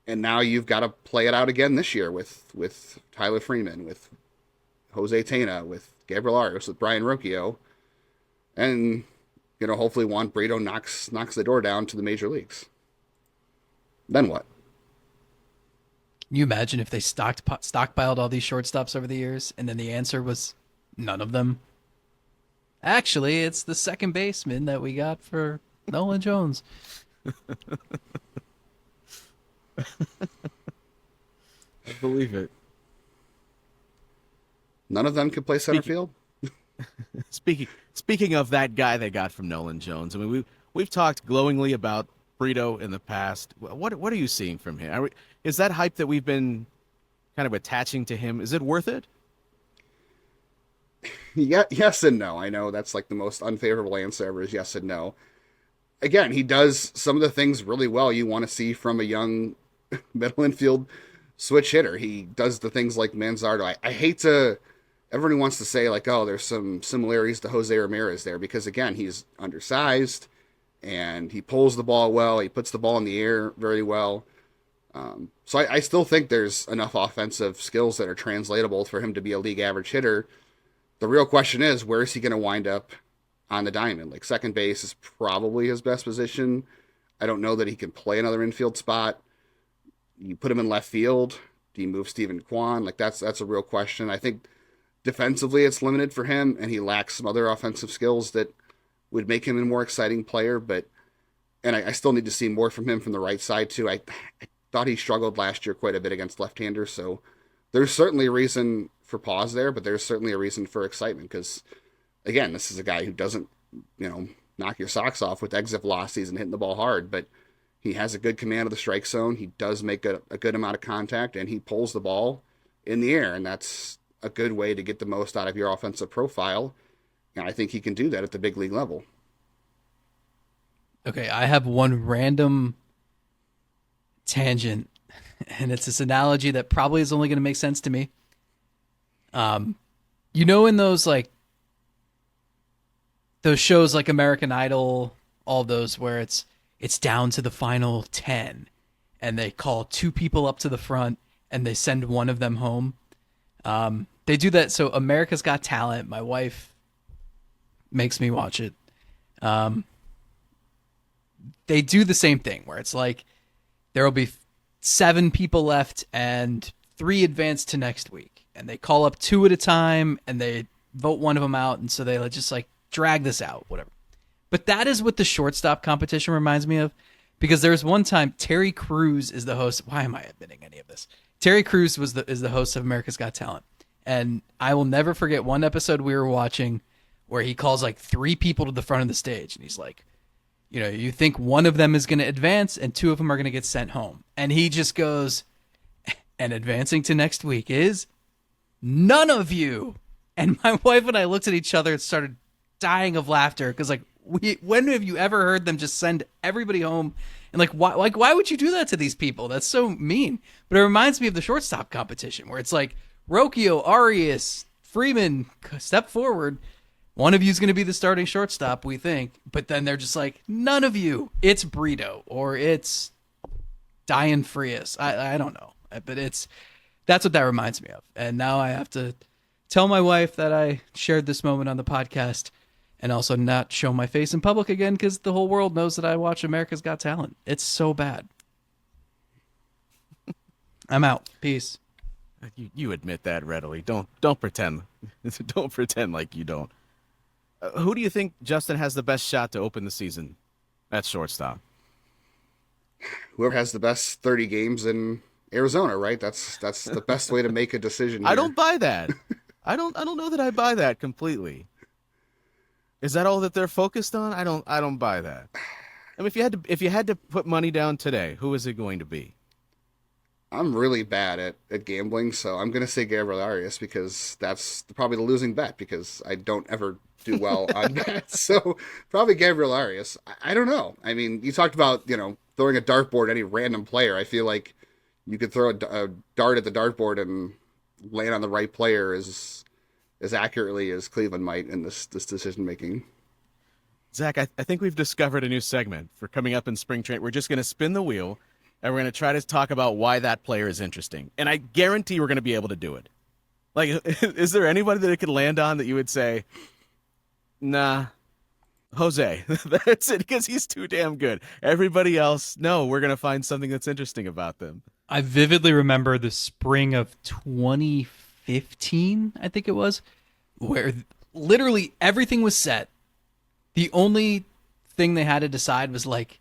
And now you've got to play it out again this year with Tyler Freeman, with Jose Tena, with Gabriel Arias, with Brian Rocchio. And, hopefully Juan Brito knocks the door down to the major leagues. Then what? Can you imagine if they stockpiled all these shortstops over the years, and then the answer was none of them? Actually, it's the second baseman that we got for Nolan Jones. I believe it. None of them can play center field? Speaking of that guy they got from Nolan Jones, I mean we've talked glowingly about Brito in the past. What are you seeing from him? Is that hype that we've been kind of attaching to him, is it worth it? Yeah, yes and no. I know that's like the most unfavorable answer ever is yes and no. Again, he does some of the things really well you want to see from a young middle infield switch hitter. He does the things like Manzardo. I hate to... Everybody wants to say, like, oh, there's some similarities to Jose Ramirez there because, again, he's undersized and he pulls the ball well. He puts the ball in the air very well. So I still think there's enough offensive skills that are translatable for him to be a league average hitter. The real question is, where is he going to wind up on the diamond? Like, second base is probably his best position. I don't know that he can play another infield spot. You put him in left field. Do you move Steven Kwan? Like, that's a real question. I think defensively it's limited for him, and he lacks some other offensive skills that would make him a more exciting player. And I still need to see more from him from the right side, too. I thought he struggled last year quite a bit against left-handers, so there's certainly a reason for pause there, but there's certainly a reason for excitement because, again, this is a guy who doesn't, knock your socks off with exit velocities and hitting the ball hard, but he has a good command of the strike zone. He does make a good amount of contact, and he pulls the ball in the air, and that's a good way to get the most out of your offensive profile. And I think he can do that at the big league level. Okay, I have one random tangent, and it's this analogy that probably is only going to make sense to me. In those shows like American Idol, all those where it's down to the final 10 and they call two people up to the front and they send one of them home. They do that. So America's Got Talent. My wife makes me watch it. They do the same thing where it's like there will be 7 people left and 3 advance to next week, and they call up 2 at a time and they vote one of them out, and so they just like drag this out, whatever. But that is what the shortstop competition reminds me of, because there was one time Terry Crews is the host. Why am I admitting any of this? Terry Crews is the host of America's Got Talent, and I will never forget one episode we were watching where he calls like 3 people to the front of the stage, and he's like, you think one of them is going to advance and 2 of them are going to get sent home. And he just goes, and advancing to next week is none of you. And my wife and I looked at each other and started dying of laughter because, like, when have you ever heard them just send everybody home? And why would you do that to these people? That's so mean. But it reminds me of the shortstop competition where it's like Rocchio, Arias, Freeman, step forward. One of you is going to be the starting shortstop, we think. But then they're just like, none of you. It's Brito or it's Dion Frias. I don't know. But that's what that reminds me of. And now I have to tell my wife that I shared this moment on the podcast and also not show my face in public again because the whole world knows that I watch America's Got Talent. It's so bad. I'm out. Peace. You admit that readily. Don't pretend. Don't pretend like you don't. Who do you think, Justin, has the best shot to open the season at shortstop? Whoever has the best 30 games in Arizona, right? That's the best way to make a decision here. I don't buy that. I don't know that I buy that completely. Is that all that they're focused on? I don't buy that. I mean, if you had to put money down today, who is it going to be? I'm really bad at gambling, so I'm going to say Gabriel Arias because that's probably the losing bet because I don't ever do well on bets. So probably Gabriel Arias. I don't know. I mean, you talked about, throwing a dartboard at any random player. I feel like you could throw a dart at the dartboard and land on the right player is as accurately as Cleveland might in this decision making. Zach, I think we've discovered a new segment for coming up in spring training. We're just going to spin the wheel, and we're going to try to talk about why that player is interesting. And I guarantee we're going to be able to do it. Like, is there anybody that it could land on that you would say, nah, Jose, that's it, because he's too damn good. Everybody else, no, we're going to find something that's interesting about them. I vividly remember the spring of 2015, I think it was, where literally everything was set. The only thing they had to decide was like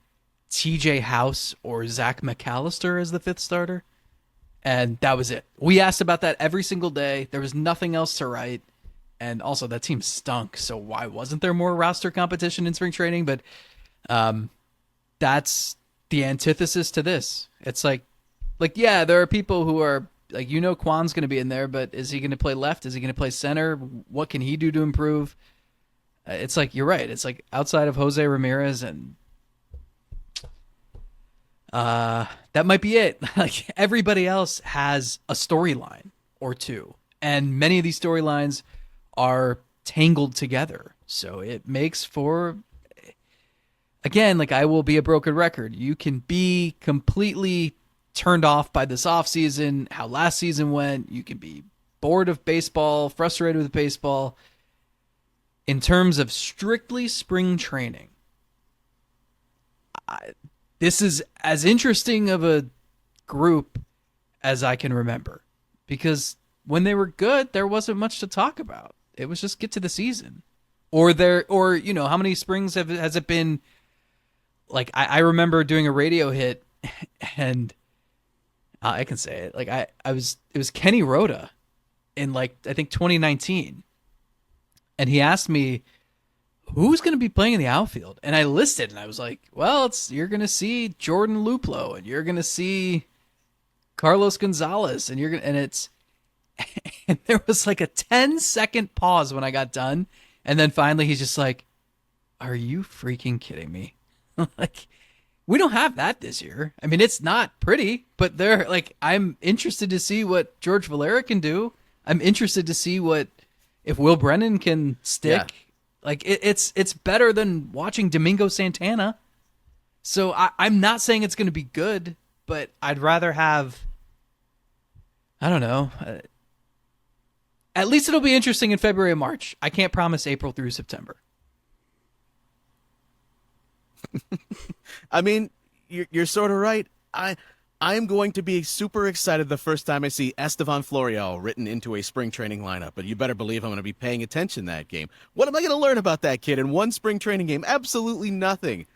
TJ House or Zach McAllister as the fifth starter. And that was it. We asked about that every single day. There was nothing else to write. And also that team stunk. So why wasn't there more roster competition in spring training? But that's the antithesis to this. It's like, yeah, there are people who are like, Kwan's going to be in there, but is he going to play left? Is he going to play center? What can he do to improve? It's like, you're right. It's like outside of Jose Ramirez and that might be it. Like everybody else has a storyline or two, and many of these storylines are tangled together. So it makes for, again, like I will be a broken record. You can be completely turned off by this offseason, how last season went. You can be bored of baseball, frustrated with baseball. In terms of strictly spring training, this is as interesting of a group as I can remember, because when they were good, there wasn't much to talk about. It was just get to the season, or how many springs has it been? Like I remember doing a radio hit, and I can say it. Like it was Kenny Rhoda in I think 2019. And he asked me, who's going to be playing in the outfield? And I listed, and I was like, well, you're going to see Jordan Luplow, and you're going to see Carlos Gonzalez, and and there was like a 10-second pause when I got done. And then finally he's just like, are you freaking kidding me? Like, we don't have that this year. I mean, it's not pretty, but I'm interested to see what George Valera can do. I'm interested to see if Will Brennan can stick. Yeah. Like it's better than watching Domingo Santana. So I'm not saying it's going to be good, but I'd rather have, I don't know. At least it'll be interesting in February and March. I can't promise April through September. I mean, you're sort of right. I'm going to be super excited the first time I see Estevan Florial written into a spring training lineup, but you better believe I'm going to be paying attention that game. What am I going to learn about that kid in one spring training game? Absolutely nothing.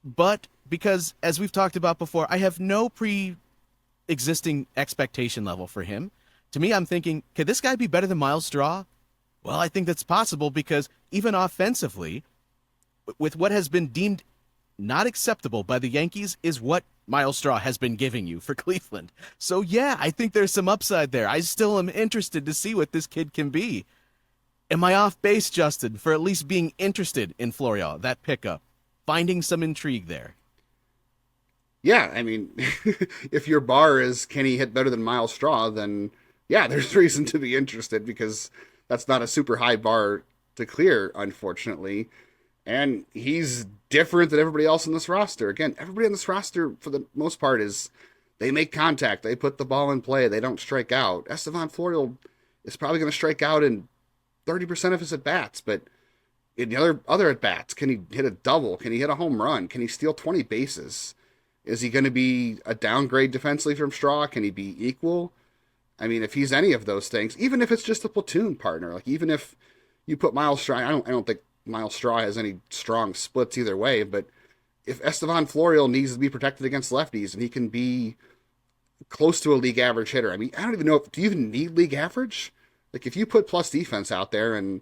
But because, as we've talked about before, I have no pre-existing expectation level for him. To me, I'm thinking, could this guy be better than Miles Straw? Well, I think that's possible because even offensively, with what has been deemed not acceptable by the Yankees is what Miles Straw has been giving you for Cleveland. So yeah, I think there's some upside there. I still am interested to see what this kid can be. Am I off base, Justin, for at least being interested in Florial, that pickup, finding some intrigue there? Yeah, I mean, if your bar is can he hit better than Miles Straw, then yeah, there's reason to be interested because that's not a super high bar to clear, unfortunately. And he's different than everybody else in this roster. Again, everybody on this roster, for the most part, they make contact. They put the ball in play. They don't strike out. Estevan Florial is probably going to strike out in 30% of his at-bats. But in the other at-bats, can he hit a double? Can he hit a home run? Can he steal 20 bases? Is he going to be a downgrade defensively from Straw? Can he be equal? I mean, if he's any of those things, even if it's just a platoon partner, like even if you put Miles Straw, I don't think Miles Straw has any strong splits either way, but if Estevan Florial needs to be protected against lefties and he can be close to a league average hitter, I mean, I don't even know do you even need league average? Like if you put plus defense out there and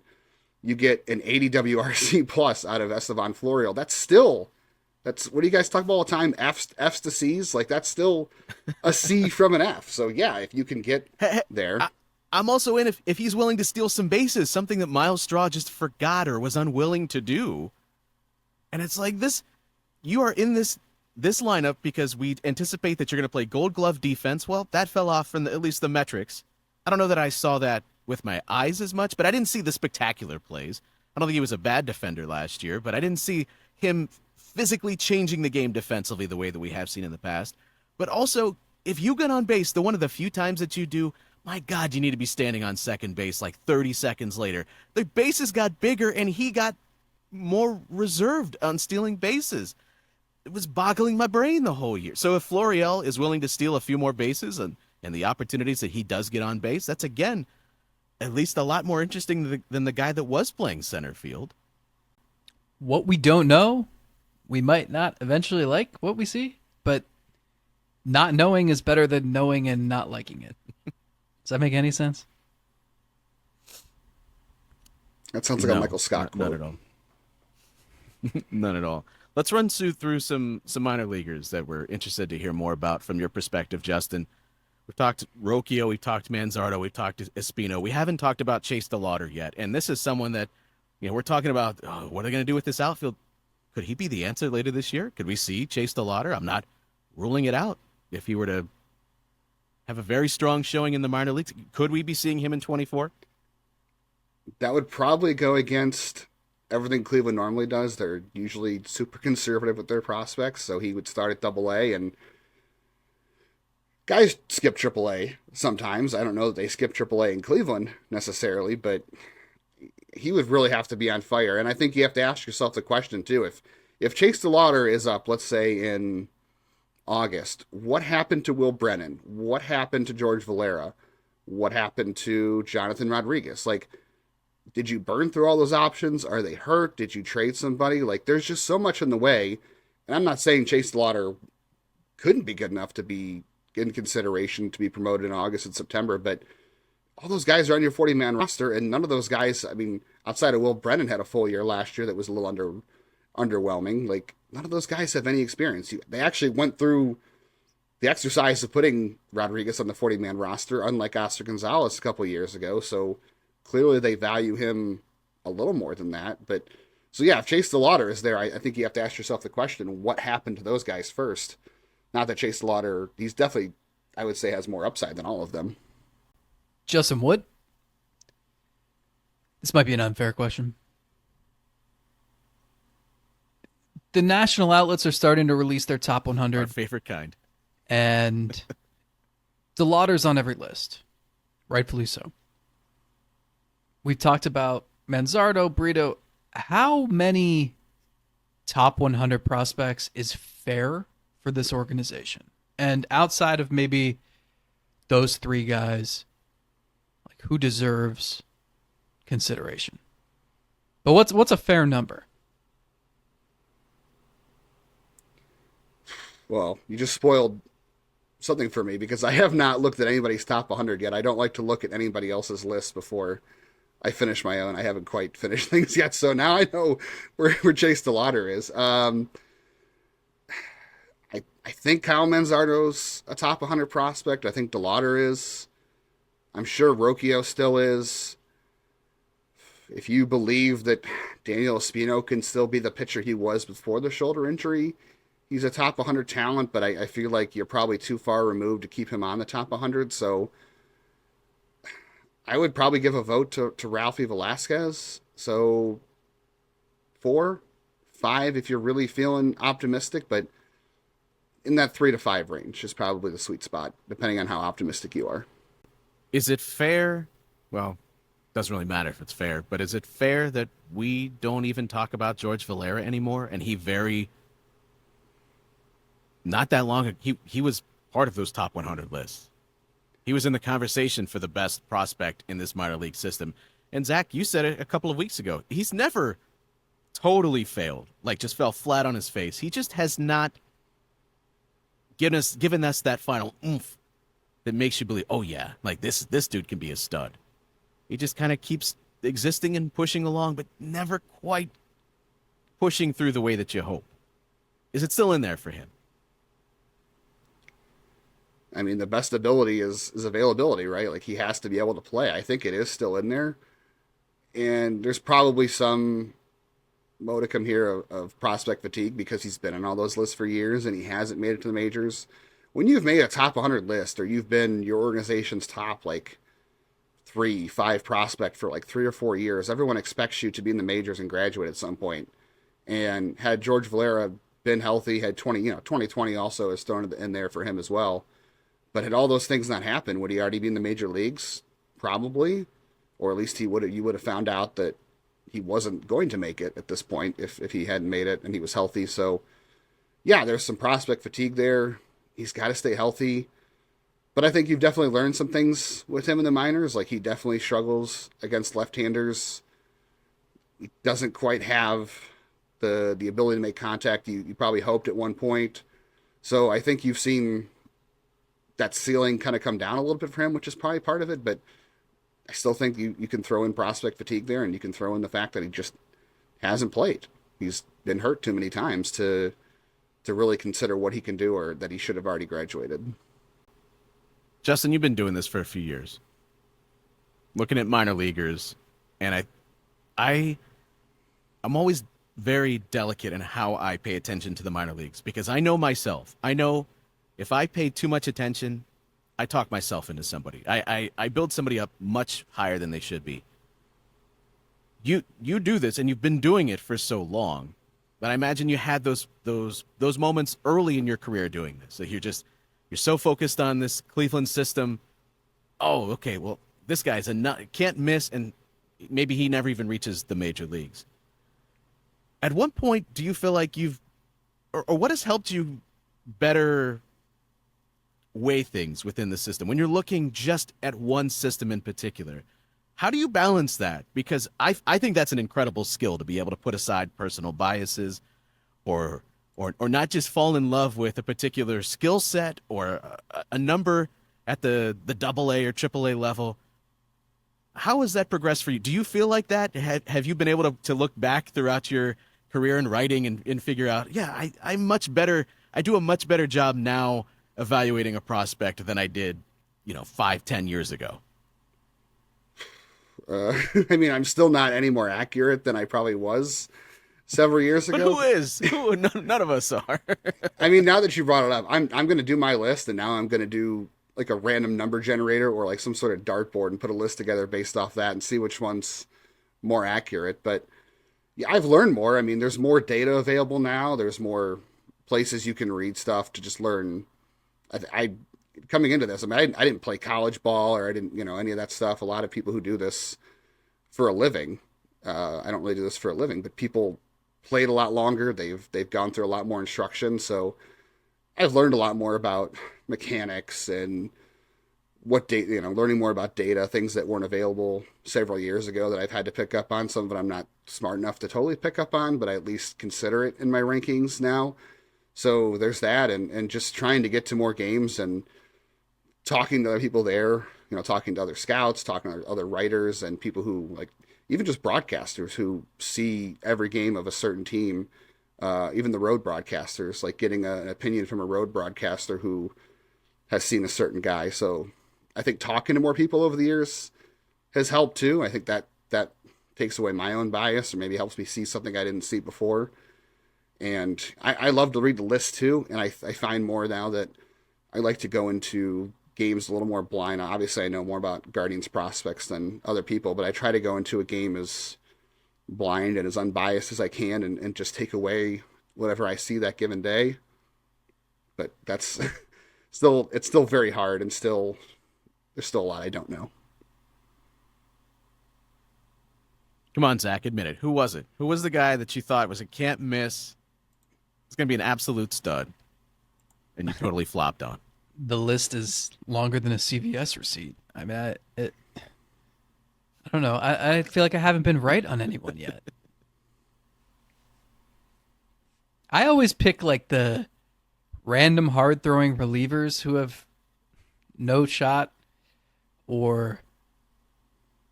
you get an 80 WRC plus out of Estevan Florial, that's what do you guys talk about all the time? F's to C's? Like that's still a C from an F. So yeah, if you can get there. I'm also in if he's willing to steal some bases, something that Miles Straw just forgot or was unwilling to do. And it's like this, you are in this lineup because we anticipate that you're going to play Gold Glove defense. Well, that fell off from at least the metrics. I don't know that I saw that with my eyes as much, but I didn't see the spectacular plays. I don't think he was a bad defender last year, but I didn't see him physically changing the game defensively the way that we have seen in the past. But also, if you get on base, the one of the few times that you do, my God, you need to be standing on second base like 30 seconds later. The bases got bigger and he got more reserved on stealing bases. It was boggling my brain the whole year. So if Florial is willing to steal a few more bases and the opportunities that he does get on base, that's again at least a lot more interesting than the guy that was playing center field. What we don't know, we might not eventually like what we see, but not knowing is better than knowing and not liking it. Does that make any sense? That sounds like a Michael Scott quote. Not at all. None at all. Let's run through some minor leaguers that we're interested to hear more about from your perspective, Justin. We've talked Rocchio, we've talked Manzardo, we've talked Espino. We haven't talked about Chase DeLauder yet, and this is someone that, we're talking about, what are they going to do with this outfield? Could he be the answer later this year? Could we see Chase DeLauder? I'm not ruling it out. If he were to have a very strong showing in the minor leagues, could we be seeing him in 24? That would probably go against everything Cleveland normally does. They're usually super conservative with their prospects, so he would start at Double-A, and guys skip Triple-A sometimes. I don't know that they skip Triple-A in Cleveland necessarily, but he would really have to be on fire. And I think you have to ask yourself the question too: if Chase DeLauder is up, let's say in August, what happened to Will Brennan? What happened to George Valera? What happened to Jonathan Rodriguez? Like, did you burn through all those options? Are they hurt? Did you trade somebody? Like, there's just so much in the way. And I'm not saying Chase DeLauder couldn't be good enough to be in consideration to be promoted in August and September, but all those guys are on your 40-man roster, and none of those guys, I mean, outside of Will Brennan, had a full year last year that was a little underwhelming. Like, none of those guys have any experience. They actually went through the exercise of putting Rodriguez on the 40-man roster, unlike Oscar Gonzalez a couple years ago, so clearly they value him a little more than that. But so yeah, if Chase DeLauder is there, I think you have to ask yourself the question, what happened to those guys first? Not that Chase DeLauder, he's definitely, I would say, has more upside than all of them. Justin Wood? This might be an unfair question. The national outlets are starting to release their top 100. Our favorite kind. And DeLauder's on every list. Rightfully so. We've talked about Manzardo, Brito. How many top 100 prospects is fair for this organization? And outside of maybe those three guys, like, who deserves consideration? But what's a fair number? Well, you just spoiled something for me because I have not looked at anybody's top 100 yet. I don't like to look at anybody else's list before I finish my own. I haven't quite finished things yet, so now I know where Chase DeLauder is. I think Kyle Manzardo's a top 100 prospect. I think DeLauder is. I'm sure Rocchio still is. If you believe that Daniel Espino can still be the pitcher he was before the shoulder injury, he's a top 100 talent, but I feel like you're probably too far removed to keep him on the top 100, so I would probably give a vote to Ralphie Velasquez. So 4, 5 if you're really feeling optimistic, but in that 3 to 5 range is probably the sweet spot, depending on how optimistic you are. Is it fair? Well, doesn't really matter if it's fair, but is it fair that we don't even talk about George Valera anymore? And not that long ago, he was part of those top 100 lists. He was in the conversation for the best prospect in this minor league system. And Zach, you said it a couple of weeks ago. He's never totally failed, like just fell flat on his face. He just has not given us that final oomph that makes you believe, oh yeah, like this dude can be a stud. He just kind of keeps existing and pushing along, but never quite pushing through the way that you hope. Is it still in there for him? I mean, the best ability is availability, right? Like, he has to be able to play. I think it is still in there. And there's probably some modicum here of prospect fatigue because he's been on all those lists for years and he hasn't made it to the majors. When you've made a top 100 list or you've been your organization's top, like, 5 prospect for like 3 or 4 years. Everyone expects you to be in the majors and graduate at some point. And had George Valera been healthy, had 2020 also is thrown in there for him as well. But had all those things not happened, would he already be in the major leagues? Probably, or at least you would have found out that he wasn't going to make it at this point if he hadn't made it and he was healthy. So yeah, there's some prospect fatigue there. He's got to stay healthy. But I think you've definitely learned some things with him in the minors. Like, he definitely struggles against left-handers. He doesn't quite have the ability to make contact you probably hoped at one point. So I think you've seen that ceiling kind of come down a little bit for him, which is probably part of it. But I still think you can throw in prospect fatigue there, and you can throw in the fact that he just hasn't played. He's been hurt too many times to really consider what he can do, or that he should have already graduated. Justin, you've been doing this for a few years, looking at minor leaguers, and I'm always very delicate in how I pay attention to the minor leagues, because I know myself. I know if I pay too much attention, I talk myself into somebody. I build somebody up much higher than they should be. You do this, and you've been doing it for so long, but I imagine you had those moments early in your career doing this. That you're so focused on this Cleveland system. Oh, okay, well, this guy's can't miss, and maybe he never even reaches the major leagues. At what point do you feel like or what has helped you better weigh things within the system when you're looking just at one system in particular? How do you balance that? Because I think that's an incredible skill, to be able to put aside personal biases or not just fall in love with a particular skill set or a number at the AA or AAA level. How has that progressed for you? Do you feel like that? Have you been able to look back throughout your career in writing and figure out, yeah, I'm much better. I do a much better job now evaluating a prospect than I did, 5-10 years ago. I mean, I'm still not any more accurate than I probably was several years ago. But who is? None of us are. I mean, now that you brought it up, I'm going to do my list, and now I'm going to do like a random number generator or like some sort of dartboard and put a list together based off that and see which one's more accurate. But yeah, I've learned more. I mean, there's more data available now. There's more places you can read stuff to just learn. I coming into this, I mean, I didn't play college ball, or I didn't, any of that stuff. A lot of people who do this for a living, I don't really do this for a living, but people played a lot longer. They've gone through a lot more instruction. So I've learned a lot more about mechanics and what data, learning more about data, things that weren't available several years ago that I've had to pick up on. Some of it I'm not smart enough to totally pick up on, but I at least consider it in my rankings now. So there's that, and just trying to get to more games and talking to other people there, talking to other scouts, talking to other writers and people who, like, even just broadcasters who see every game of a certain team, even the road broadcasters, like getting an opinion from a road broadcaster who has seen a certain guy. So I think talking to more people over the years has helped too. I think that takes away my own bias, or maybe helps me see something I didn't see before. And I love to read the list too. And I find more now that I like to go into games a little more blind. Obviously, I know more about Guardians prospects than other people, but I try to go into a game as blind and as unbiased as I can, and just take away whatever I see that given day. But that's it's still very hard, and there's still a lot I don't know. Come on, Zach, admit it. Who was it? Who was the guy that you thought was a can't miss? It's going to be an absolute stud, and you totally flopped on. The list is longer than a CVS receipt. I mean, I don't know. I feel like I haven't been right on anyone yet. I always pick like the random hard throwing relievers who have no shot, or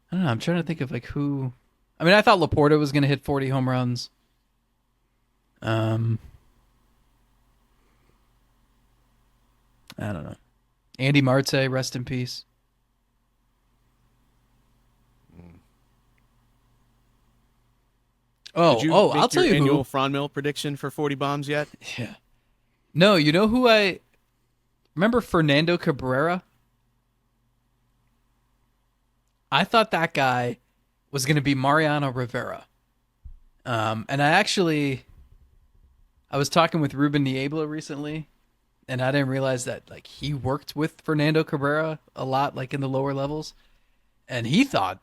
I don't know. I'm trying to think of like who. I mean, I thought Laporta was going to hit 40 home runs. I don't know. Andy Marte, rest in peace. Did you make I'll tell your you annual who. Franmil prediction for 40 bombs yet? Yeah. No, you know who I remember? Fernando Cabrera. I thought that guy was going to be Mariano Rivera. And I was talking with Ruben Niebla recently, and I didn't realize that like he worked with Fernando Cabrera a lot, like in the lower levels, and he thought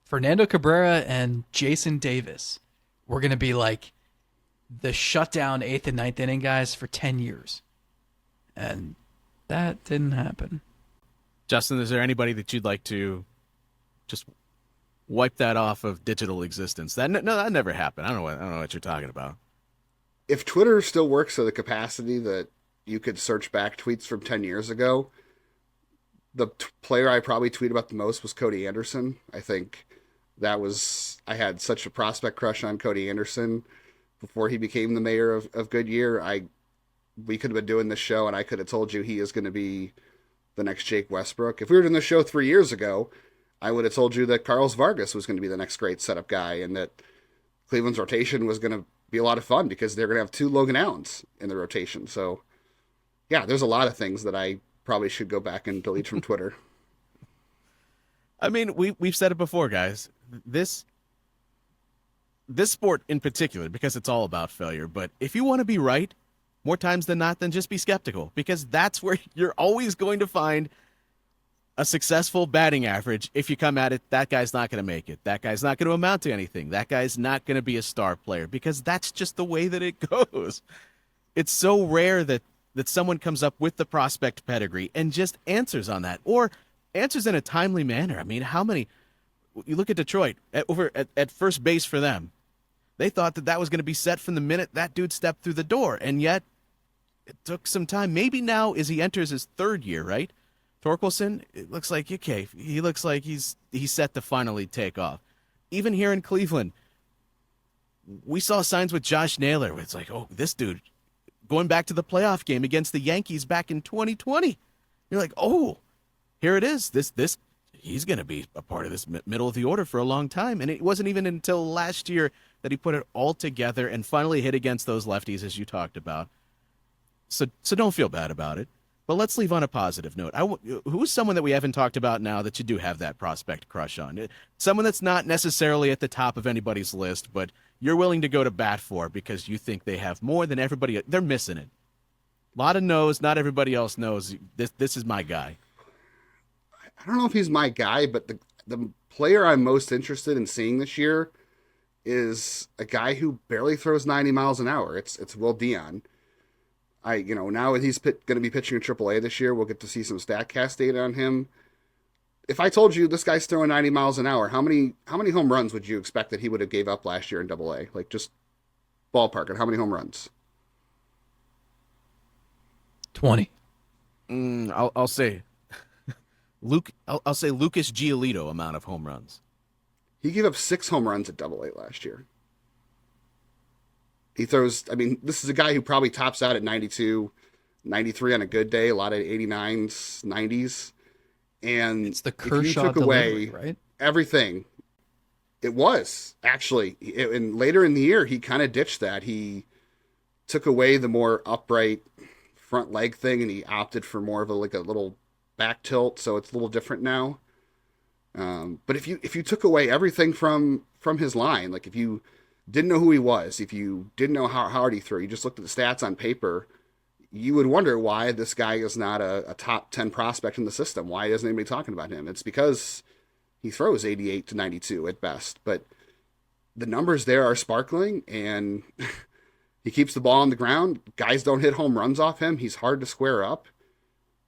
Fernando Cabrera and Jason Davis were going to be like the shutdown eighth and ninth inning guys for 10 years. And that didn't happen. Justin, is there anybody that you'd like to just wipe that off of digital existence? That never happened. I don't know what you're talking about. If Twitter still works to the capacity that you could search back tweets from 10 years ago, the player I probably tweeted about the most was Cody Anderson. I think I had such a prospect crush on Cody Anderson before he became the mayor of Goodyear. We could have been doing this show and I could have told you he is going to be the next Jake Westbrook. If we were doing this show 3 years ago, I would have told you that Carlos Vargas was going to be the next great setup guy and that Cleveland's rotation was going to be a lot of fun because they're going to have 2 Logan Allens in the rotation. So, yeah, there's a lot of things that I probably should go back and delete from Twitter. I mean, we've said it before, guys. This sport in particular, because it's all about failure. But if you want to be right, more times than not, then just be skeptical, because that's where you're always going to find a successful batting average. If you come at it, that guy's not going to make it. That guy's not going to amount to anything. That guy's not going to be a star player, because that's just the way that it goes. It's so rare that someone comes up with the prospect pedigree and just answers on that, or answers in a timely manner. I mean, how many? You look at Detroit at first base for them. They thought that was going to be set from the minute that dude stepped through the door, and yet it took some time. Maybe now as he enters his 3rd year, right? Torkelson, it looks like, okay, he looks like he's set to finally take off. Even here in Cleveland, we saw signs with Josh Naylor where it's like, oh, this dude, going back to the playoff game against the Yankees back in 2020, you're like, oh, here it is. This he's going to be a part of this middle of the order for a long time. And it wasn't even until last year that he put it all together and finally hit against those lefties, as you talked about. So don't feel bad about it. But let's leave on a positive note. Who's someone that we haven't talked about now that you do have that prospect crush on? Someone that's not necessarily at the top of anybody's list, but you're willing to go to bat for because you think they have more than everybody. They're missing it. Lada knows, not everybody else knows. This is my guy. I don't know if he's my guy, but the player I'm most interested in seeing this year is a guy who barely throws 90 miles an hour. It's Will Dion. Now that he's going to be pitching in AAA this year, we'll get to see some StatCast data on him. If I told you this guy's throwing 90 miles an hour, how many home runs would you expect that he would have gave up last year in AA? Like, just ballpark it. How many home runs? 20. I'll say Luke. I'll say Lucas Giolito amount of home runs. He gave up 6 home runs at AA last year. He throws, I mean, this is a guy who probably tops out at 92, 93 on a good day, a lot of 89s, 90s. And it's the Kershaw delivery, right? Everything, it was, actually. And later in the year, he kind of ditched that. He took away the more upright front leg thing, and he opted for more of a little back tilt, so it's a little different now. But if you took away everything from his line, like if you didn't know who he was, if you didn't know how hard he threw, you just looked at the stats on paper, you would wonder why this guy is not a top 10 prospect in the system. Why isn't anybody talking about him? It's because he throws 88 to 92 at best. But the numbers there are sparkling, and he keeps the ball on the ground. Guys don't hit home runs off him. He's hard to square up.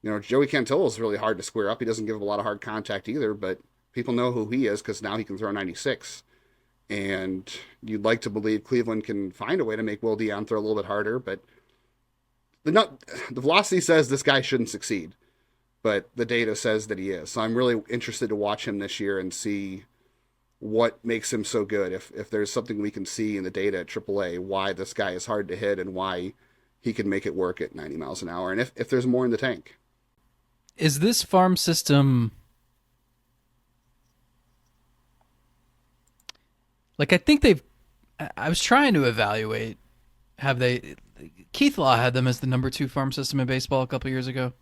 Joey Cantillo is really hard to square up. He doesn't give up a lot of hard contact either, but people know who he is because now he can throw 96. And you'd like to believe Cleveland can find a way to make Will Dion throw a little bit harder, but the velocity says this guy shouldn't succeed, but the data says that he is. So I'm really interested to watch him this year and see what makes him so good. If there's something we can see in the data at AAA, why this guy is hard to hit and why he can make it work at 90 miles an hour, and if there's more in the tank. Is this farm system... Like, I think I was trying to evaluate, Keith Law had them as the number 2 farm system in baseball a couple years ago.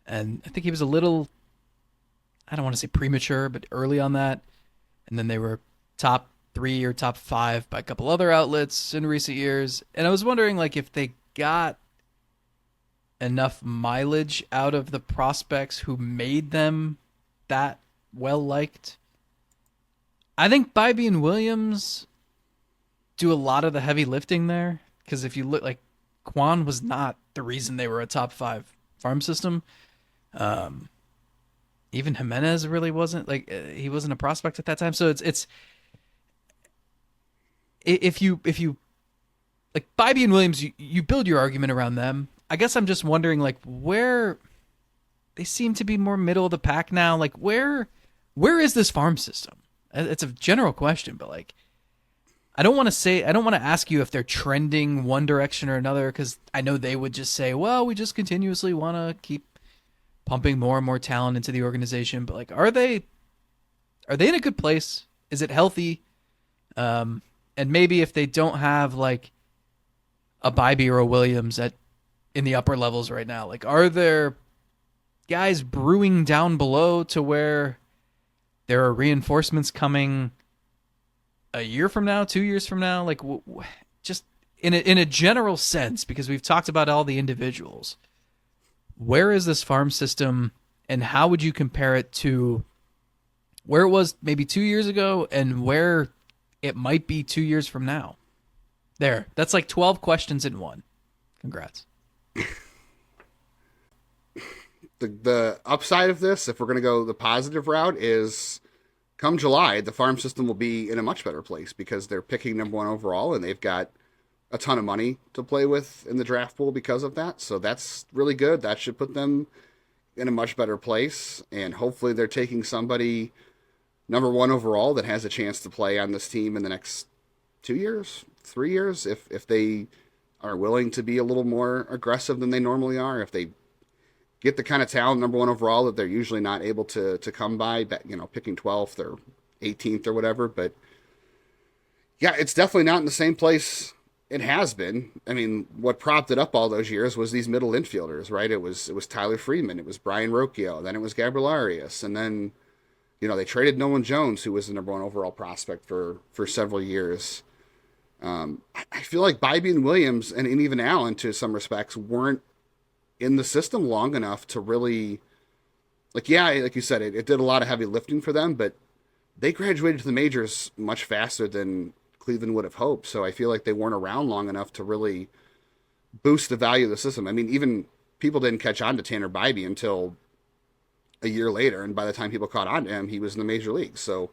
And I think he was a little I don't want to say premature, but early on that. And then they were top 3 or top 5 by a couple other outlets in recent years. And I was wondering like if they got enough mileage out of the prospects who made them that well liked. I think Bybee and Williams do a lot of the heavy lifting there because if you look like Quan was not the reason they were a top 5 farm system. Even Giménez really wasn't like he wasn't a prospect at that time. So it's if you like Bybee and Williams, you build your argument around them. I guess I'm just wondering like where they seem to be more middle of the pack now. Like where is this farm system? It's a general question, but like I don't want to ask you if they're trending one direction or another because I know they would just say, well, we just continuously want to keep pumping more and more talent into the organization. But like, are they in a good place? Is it healthy? And maybe if they don't have like a Bybee or a Williams in the upper levels right now, like are there guys brewing down below to where there are reinforcements coming a year from now, 2 years from now? Like just in a general sense, because we've talked about all the individuals. Where is this farm system and how would you compare it to where it was maybe 2 years ago and where it might be 2 years from now? There. That's like 12 questions in one. Congrats. The upside of this, if we're going to go the positive route, is come July, the farm system will be in a much better place because they're picking number 1 overall and they've got a ton of money to play with in the draft pool because of that. So that's really good. That should put them in a much better place. And hopefully they're taking somebody number 1 overall that has a chance to play on this team in the next 2 years, 3 years, if they are willing to be a little more aggressive than they normally are, if they get the kind of talent number 1 overall that they're usually not able to come by, picking 12th or 18th or whatever. But yeah, it's definitely not in the same place it has been. I mean, what propped it up all those years was these middle infielders, right? It was Tyler Freeman, it was Brian Rocchio, then it was Gabriel Arias, and then they traded Nolan Jones, who was the number 1 overall prospect for several years. I feel like Bybee and Williams and even Allen, to some respects, weren't in the system long enough to really, like you said, it did a lot of heavy lifting for them, but they graduated to the majors much faster than Cleveland would have hoped. So I feel like they weren't around long enough to really boost the value of the system. I mean, even people didn't catch on to Tanner Bybee until a year later, and by the time people caught on to him, he was in the major leagues. So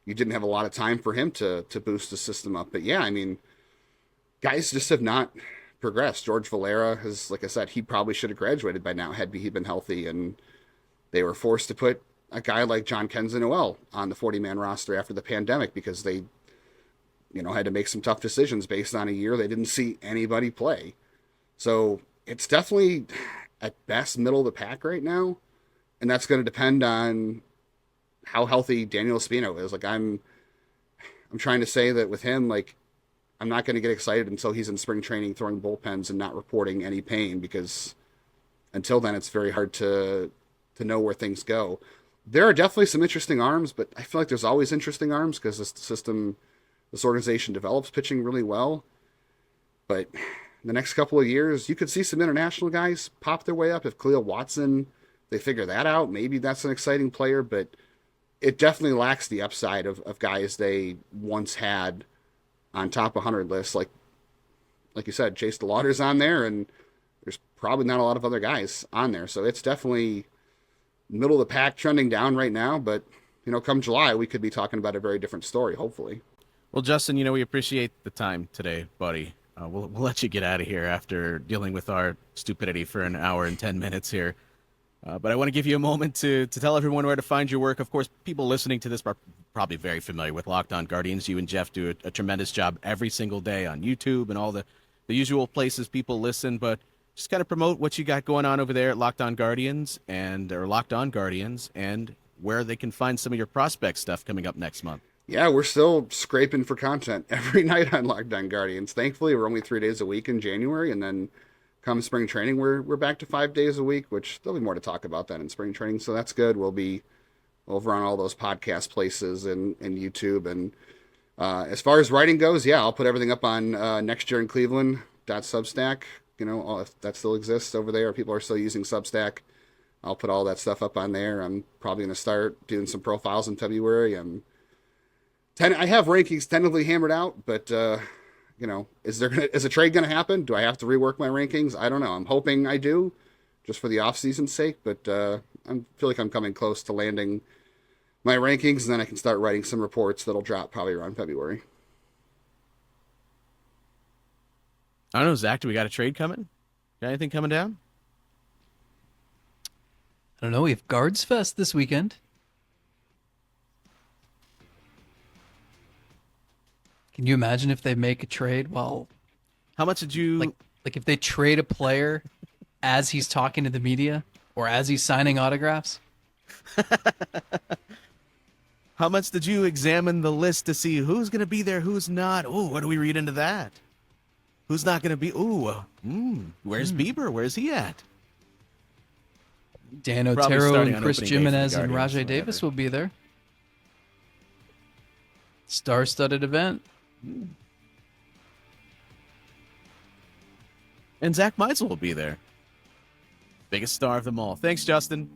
you didn't have a lot of time for him to boost the system up. But yeah, I mean, guys just have not progressed. George Valera has, like I said, he probably should have graduated by now had he been healthy, and they were forced to put a guy like John Kenza-Noel on the 40-man roster after the pandemic because they had to make some tough decisions based on a year they didn't see anybody play. So it's definitely at best middle of the pack right now, and that's going to depend on how healthy Daniel Espino is. Like I'm trying to say that with him, like I'm not going to get excited until he's in spring training throwing bullpens and not reporting any pain, because until then it's very hard to know where things go. There are definitely some interesting arms, but I feel like there's always interesting arms because this organization develops pitching really well. But the next couple of years, you could see some international guys pop their way up. If Khalil Watson, they figure that out, maybe that's an exciting player, but it definitely lacks the upside of guys they once had on top 100 lists. Like you said, Chase DeLauder's on there, and there's probably not a lot of other guys on there. So it's definitely middle of the pack, trending down right now. But, come July, we could be talking about a very different story, hopefully. Well, Justin, we appreciate the time today, buddy. We'll let you get out of here after dealing with our stupidity for an hour and 10 minutes here. But I want to give you a moment to tell everyone where to find your work. Of course, people listening to this are probably very familiar with Locked On Guardians. You and Jeff do a tremendous job every single day on YouTube and all the usual places people listen. But just kind of promote what you got going on over there at Locked On Guardians and where they can find some of your prospect stuff coming up next month. Yeah, we're still scraping for content every night on Locked On Guardians. Thankfully, we're only 3 days a week in January, and then come spring training, we're back to 5 days a week, which there'll be more to talk about that in spring training. So that's good. We'll over on all those podcast places and YouTube. And as far as writing goes, yeah, I'll put everything up on Next Year in Cleveland .substack. If that still exists over there, people are still using Substack. I'll put all that stuff up on there. I'm probably going to start doing some profiles in February. I have rankings tentatively hammered out, but is a trade going to happen? Do I have to rework my rankings? I don't know. I'm hoping I do, just for the off-season's sake. But I feel like I'm coming close to landing my rankings, and then I can start writing some reports that'll drop probably around February. I don't know, Zach. Do we got a trade coming? Got anything coming down? I don't know. We have Guards Fest this weekend. Can you imagine if they make a trade while How much did you like if they trade a player as he's talking to the media or as he's signing autographs? How much did you examine the list to see who's going to be there, who's not? Ooh, what do we read into that? Who's not going to be? Where's Bieber? Where's he at? Dan Probably Otero starting and on Chris opening day for the Giménez and Guardians, Rajay whatever. Davis will be there. Star-studded event. And Zach Meisel will be there. Biggest star of them all. Thanks, Justin.